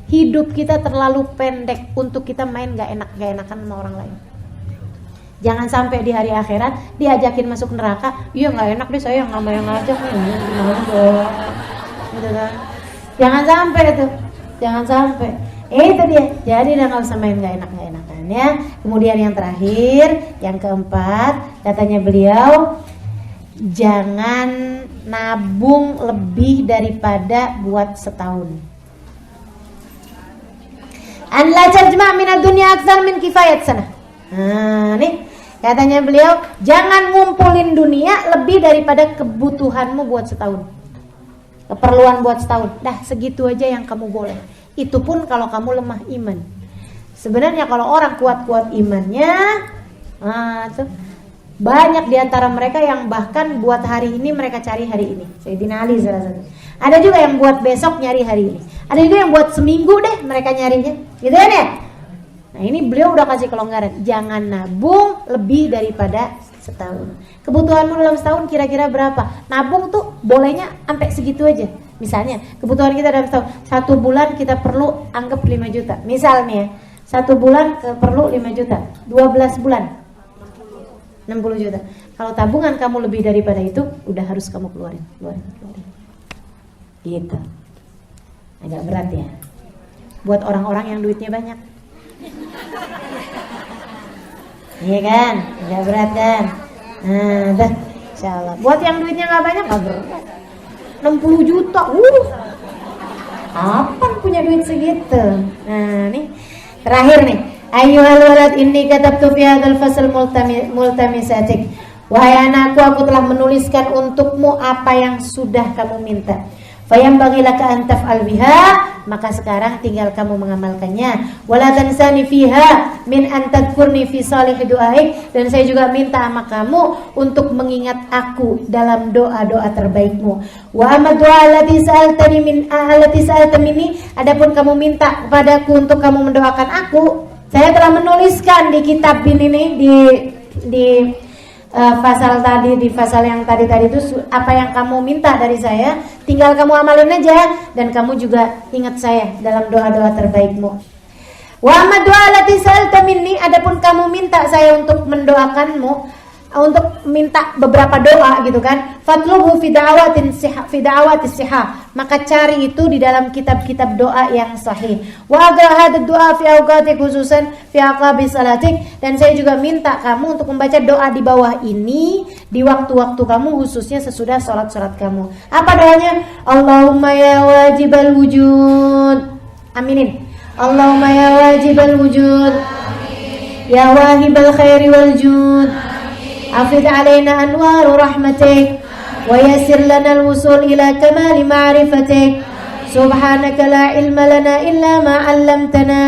Hidup kita terlalu pendek untuk kita main nggak enakan sama orang lain. Jangan sampai di hari akhirat diajakin masuk neraka, iya nggak enak deh saya nggak mau yang ngajak nih, gimana dong, gitu kan? Jangan sampai tuh, jangan sampai. Itu dia. Jadi udah nggak usah main nggak enakan ya. Kemudian yang terakhir, yang keempat, katanya beliau, jangan nabung lebih daripada buat setahun. An la tajma' min ad-dunya aktsar min kifayat sana. Nah, nih katanya beliau, jangan ngumpulin dunia lebih daripada kebutuhanmu buat setahun. Keperluan buat setahun. Dah segitu aja yang kamu boleh. Itu pun kalau kamu lemah iman. Sebenarnya kalau orang kuat-kuat imannya, tuh banyak diantara mereka yang bahkan buat hari ini mereka cari hari ini. Sayyidina Ali salah satu. Ada juga yang buat besok nyari hari ini. Ada juga yang buat seminggu deh mereka nyarinya. Gitu kan ya? Nah ini beliau udah kasih kelonggaran. Jangan nabung lebih daripada setahun. Kebutuhanmu dalam setahun kira-kira berapa? Nabung tuh bolehnya sampai segitu aja. Misalnya kebutuhan kita dalam setahun, 1 bulan kita perlu anggap 5 juta. Misalnya 1 bulan perlu 5 juta, 12 bulan 60 juta. Kalau tabungan kamu lebih daripada itu, udah harus kamu keluarin. Gitu. Agak berat ya. Buat orang-orang yang duitnya banyak. Iya kan, nggak berat kan? Nah, dah, insyaallah. Buat yang duitnya nggak banyak, nggak berat. 60 juta, kapan punya duit segitu? Nah, nih terakhir nih. Ayyuhal walad inni katabtu fi hadzal fasl multamisatik. Wahai anakku, aku telah menuliskan untukmu apa yang sudah kamu minta. Fayambaghi laka an taf'al biha, maka sekarang tinggal kamu mengamalkannya. Wala tansani fiha min an tadhkurni fi salih du'aik, dan saya juga minta sama kamu untuk mengingat aku dalam doa-doa terbaikmu. Wa amma du'a allati sa'alta minni, adapun kamu minta kepadaku untuk kamu mendoakan aku, saya telah menuliskan di kitab ini nih, di fasal yang tadi itu apa yang kamu minta dari saya, tinggal kamu amalin aja, dan kamu juga ingat saya dalam doa-doa terbaikmu. Wa amma du'a allati sa'alta minni, adapun kamu minta saya untuk mendoakanmu, untuk minta beberapa doa gitu kan, fatlubu fi da'awatis sihah, maka cari itu di dalam kitab-kitab doa yang sahih. Wa aqra hadha du'a fi awqati khususan fi aqabi salatik, dan saya juga minta kamu untuk membaca doa di bawah ini di waktu-waktu kamu, khususnya sesudah salat-salat kamu. Apa doanya? Allahumma ya wajibal wujud. Aminin. Allahumma ya wajibal wujud. Amin. Ya wahibal khairi wal jud. Afid alaina anwaru rahmatik wa yassir lana al-wusul ila kamali ma'rifatik. Subhanaka la ilma lana illa ma 'allamtana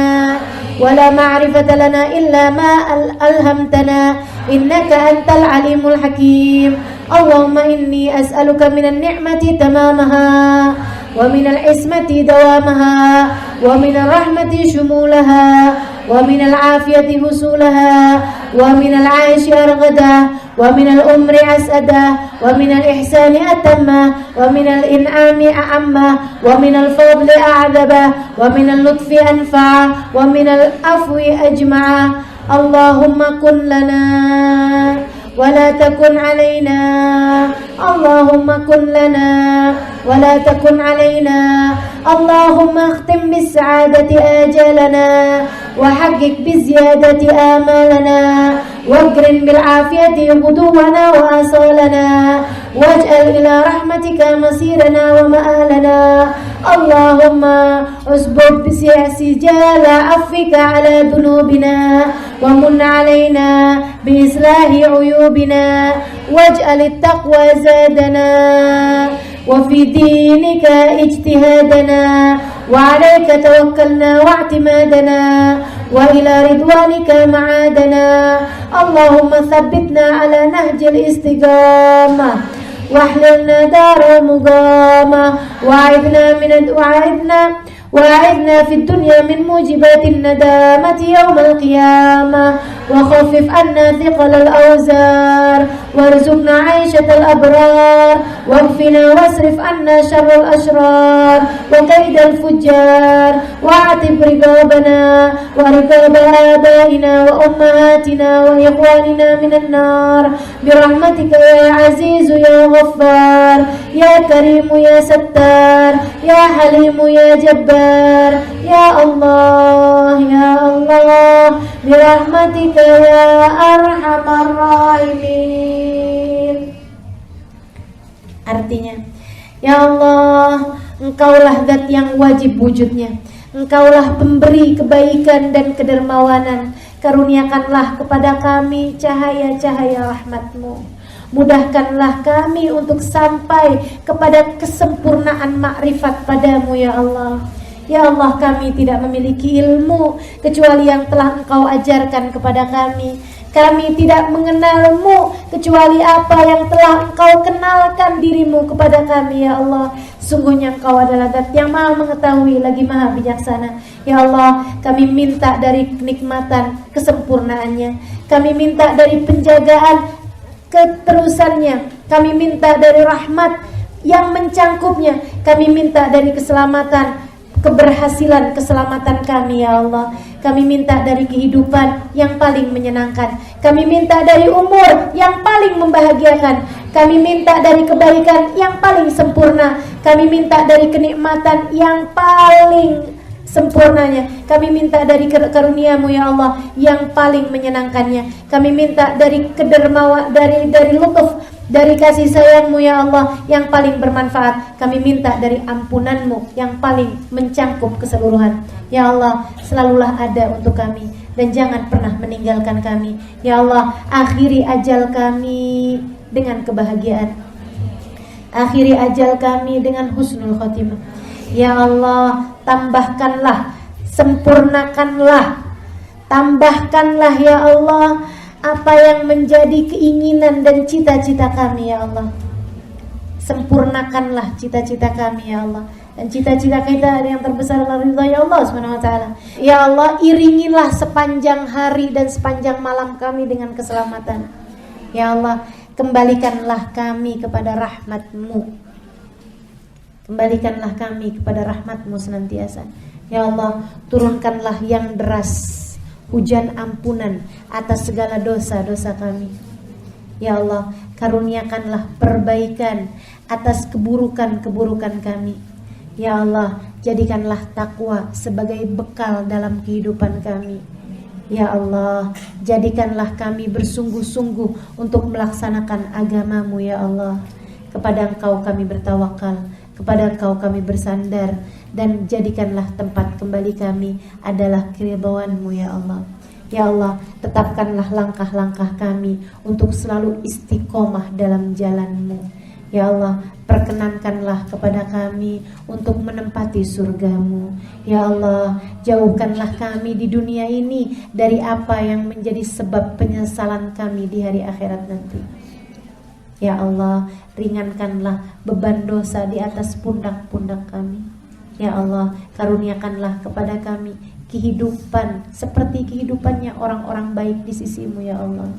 ولا معرفة لنا إلا ما ألهمتنا إنك أنت العليم الحكيم اللهم إني أسألك من النعمة تمامها ومن العصمة دوامها ومن الرحمة شمولها ومن العافية حصولها ومن العيش أرغدا ومن الأمر أسأدا ومن الإحسان أتما ومن الإنعام أعما ومن الفضل أعذبا ومن اللطف أنفعا ومن العفو أجمعا اللهم كن لنا ولا تكن علينا اللهم كن لنا ولا تكن علينا اللهم اختم بالسعادة آجالنا وحقق بالزيادة آمالنا واقرن بالعافية غدونا وآصالنا واجعل إلى رحمتك مصيرنا ومآلنا اللهم اسبب سجال عفوك على ذنوبنا ومن علينا بإصلاح عيوبنا واجعل التقوى زادنا وفي دينك اجتهادنا وعليك توكلنا واعتمادنا وإلى رضوانك معادنا اللهم ثبتنا على نهج الاستقامة واحللنا دار المقامة وأعذنا في الدنيا من موجبات الندامة يوم القيامة وخفف عنا ثقل الأوزار وارزقنا عيشة الأبرار واكفنا واصرف عنا شر الأشرار وكيد الفجار واعتب رقابنا ورقاب آبائنا وأمهاتنا وإخواننا من النار برحمتك يا عزيز يا غفار يا كريم يا ستار يا حليم يا جبار يا الله برحمتك ya arhamar rahimin. Artinya, ya Allah, Engkaulah zat yang wajib wujudnya. Engkaulah pemberi kebaikan dan kedermawanan. Karuniakanlah kepada kami cahaya-cahaya rahmat-Mu. Mudahkanlah kami untuk sampai kepada kesempurnaan makrifat padamu ya Allah. Ya Allah, kami tidak memiliki ilmu kecuali yang telah Engkau ajarkan kepada kami. Kami tidak mengenalmu kecuali apa yang telah Engkau kenalkan dirimu kepada kami ya Allah. Sungguhnya Engkau adalah zat yang maha mengetahui lagi maha bijaksana. Ya Allah, kami minta dari kenikmatan kesempurnaannya. Kami minta dari penjagaan keterusannya. Kami minta dari rahmat yang mencangkupnya. Kami minta dari keselamatan, keberhasilan, keselamatan kami ya Allah. Kami minta dari kehidupan yang paling menyenangkan. Kami minta dari umur yang paling membahagiakan. Kami minta dari kebaikan yang paling sempurna. Kami minta dari kenikmatan yang paling sempurnanya. Kami minta dari karunia-Mu ya Allah yang paling menyenangkannya. Kami minta dari dari lutuf, dari kasih sayang-Mu ya Allah yang paling bermanfaat. Kami minta dari ampunan-Mu yang paling mencangkup keseluruhan. Ya Allah, selalulah ada untuk kami dan jangan pernah meninggalkan kami. Ya Allah, akhiri ajal kami dengan kebahagiaan. Akhiri ajal kami dengan husnul khotimah. Ya Allah, tambahkanlah, sempurnakanlah, tambahkanlah ya Allah apa yang menjadi keinginan dan cita-cita kami ya Allah. Sempurnakanlah cita-cita kami ya Allah. Dan cita-cita kita yang terbesar adalah ridha ya Allah Subhanahu wa taala. Ya Allah, iringilah sepanjang hari dan sepanjang malam kami dengan keselamatan. Ya Allah, kembalikanlah kami kepada rahmat-Mu. Kembalikanlah kami kepada rahmat-Mu senantiasa. Ya Allah, turunkanlah yang deras, hujan ampunan atas segala dosa-dosa kami. Ya Allah, karuniakanlah perbaikan atas keburukan-keburukan kami. Ya Allah, jadikanlah takwa sebagai bekal dalam kehidupan kami. Ya Allah, jadikanlah kami bersungguh-sungguh untuk melaksanakan agama-Mu ya Allah. Kepada Engkau kami bertawakal, kepada Engkau kami bersandar, dan jadikanlah tempat kembali kami adalah keridhaan-Mu ya Allah. Ya Allah, tetapkanlah langkah-langkah kami untuk selalu istiqomah dalam jalan-Mu. Ya Allah, perkenankanlah kepada kami untuk menempati surga-Mu. Ya Allah, jauhkanlah kami di dunia ini dari apa yang menjadi sebab penyesalan kami di hari akhirat nanti. Ya Allah, ringankanlah beban dosa di atas pundak-pundak kami. Ya Allah, karuniakanlah kepada kami kehidupan seperti kehidupannya orang-orang baik di sisi-Mu ya Allah.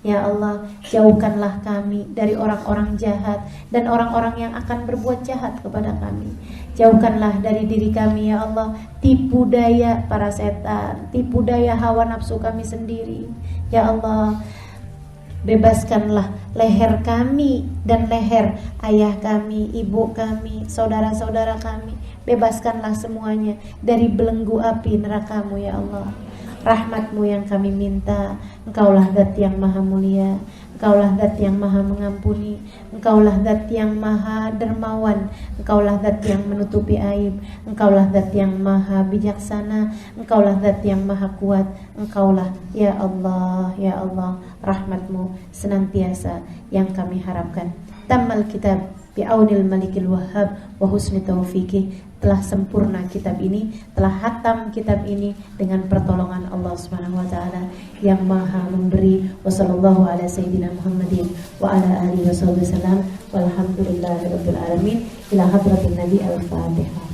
Ya Allah, jauhkanlah kami dari orang-orang jahat dan orang-orang yang akan berbuat jahat kepada kami. Jauhkanlah dari diri kami ya Allah tipu daya para setan, tipu daya hawa nafsu kami sendiri. Ya Allah, bebaskanlah leher kami dan leher ayah kami, ibu kami, saudara-saudara kami. Bebaskanlah semuanya dari belenggu api neraka-Mu ya Allah. Rahmat-Mu yang kami minta. Engkaulah Zat yang maha mulia, Engkaulah Zat yang maha mengampuni, Engkaulah Zat yang maha dermawan, Engkaulah Zat yang menutupi aib, Engkaulah Zat yang maha bijaksana, Engkaulah Zat yang maha kuat. Engkaulah ya Allah, rahmat-Mu senantiasa yang kami harapkan. Tammal kitab bi'aunil malikil wahhab wa husni taufiqih. Telah sempurna kitab ini, telah hatam kitab ini dengan pertolongan Allah Subhanahu wa taala yang Maha memberi. Wassallallahu ala sayyidina Muhammadin wa ala alihi wasallam. Walhamdulillahirabbil alamin. Ila hadratin Nabi al-Fatihah.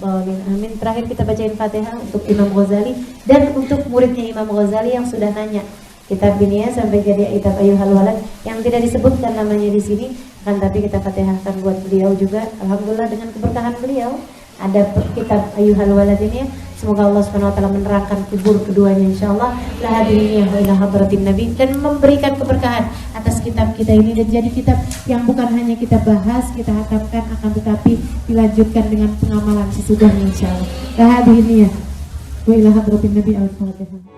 Amin. Terakhir kita bacain Fatihah untuk Imam Ghazali dan untuk muridnya Imam Ghazali yang sudah nanya kitab ini ya sampai jadi kitab Ayyuhal Walad yang tidak disebutkan namanya di sini, kan tapi kita Fatihahkan buat beliau juga. Alhamdulillah dengan keberkahan beliau ada kitab Ayyuhal Walad ini ya. Semoga Allah Subhanahu wa taala menerangkan kubur keduanya insyaallah la hadirin wa ila hadratin nabi dan memberikan keberkahan atas kitab kita ini dan jadi kitab yang bukan hanya kita bahas, kita hatamkan akan tetapi dilanjutkan dengan pengamalan sesudahnya insyaallah. La hadirin wa ila hadratin nabi al-Fatihah.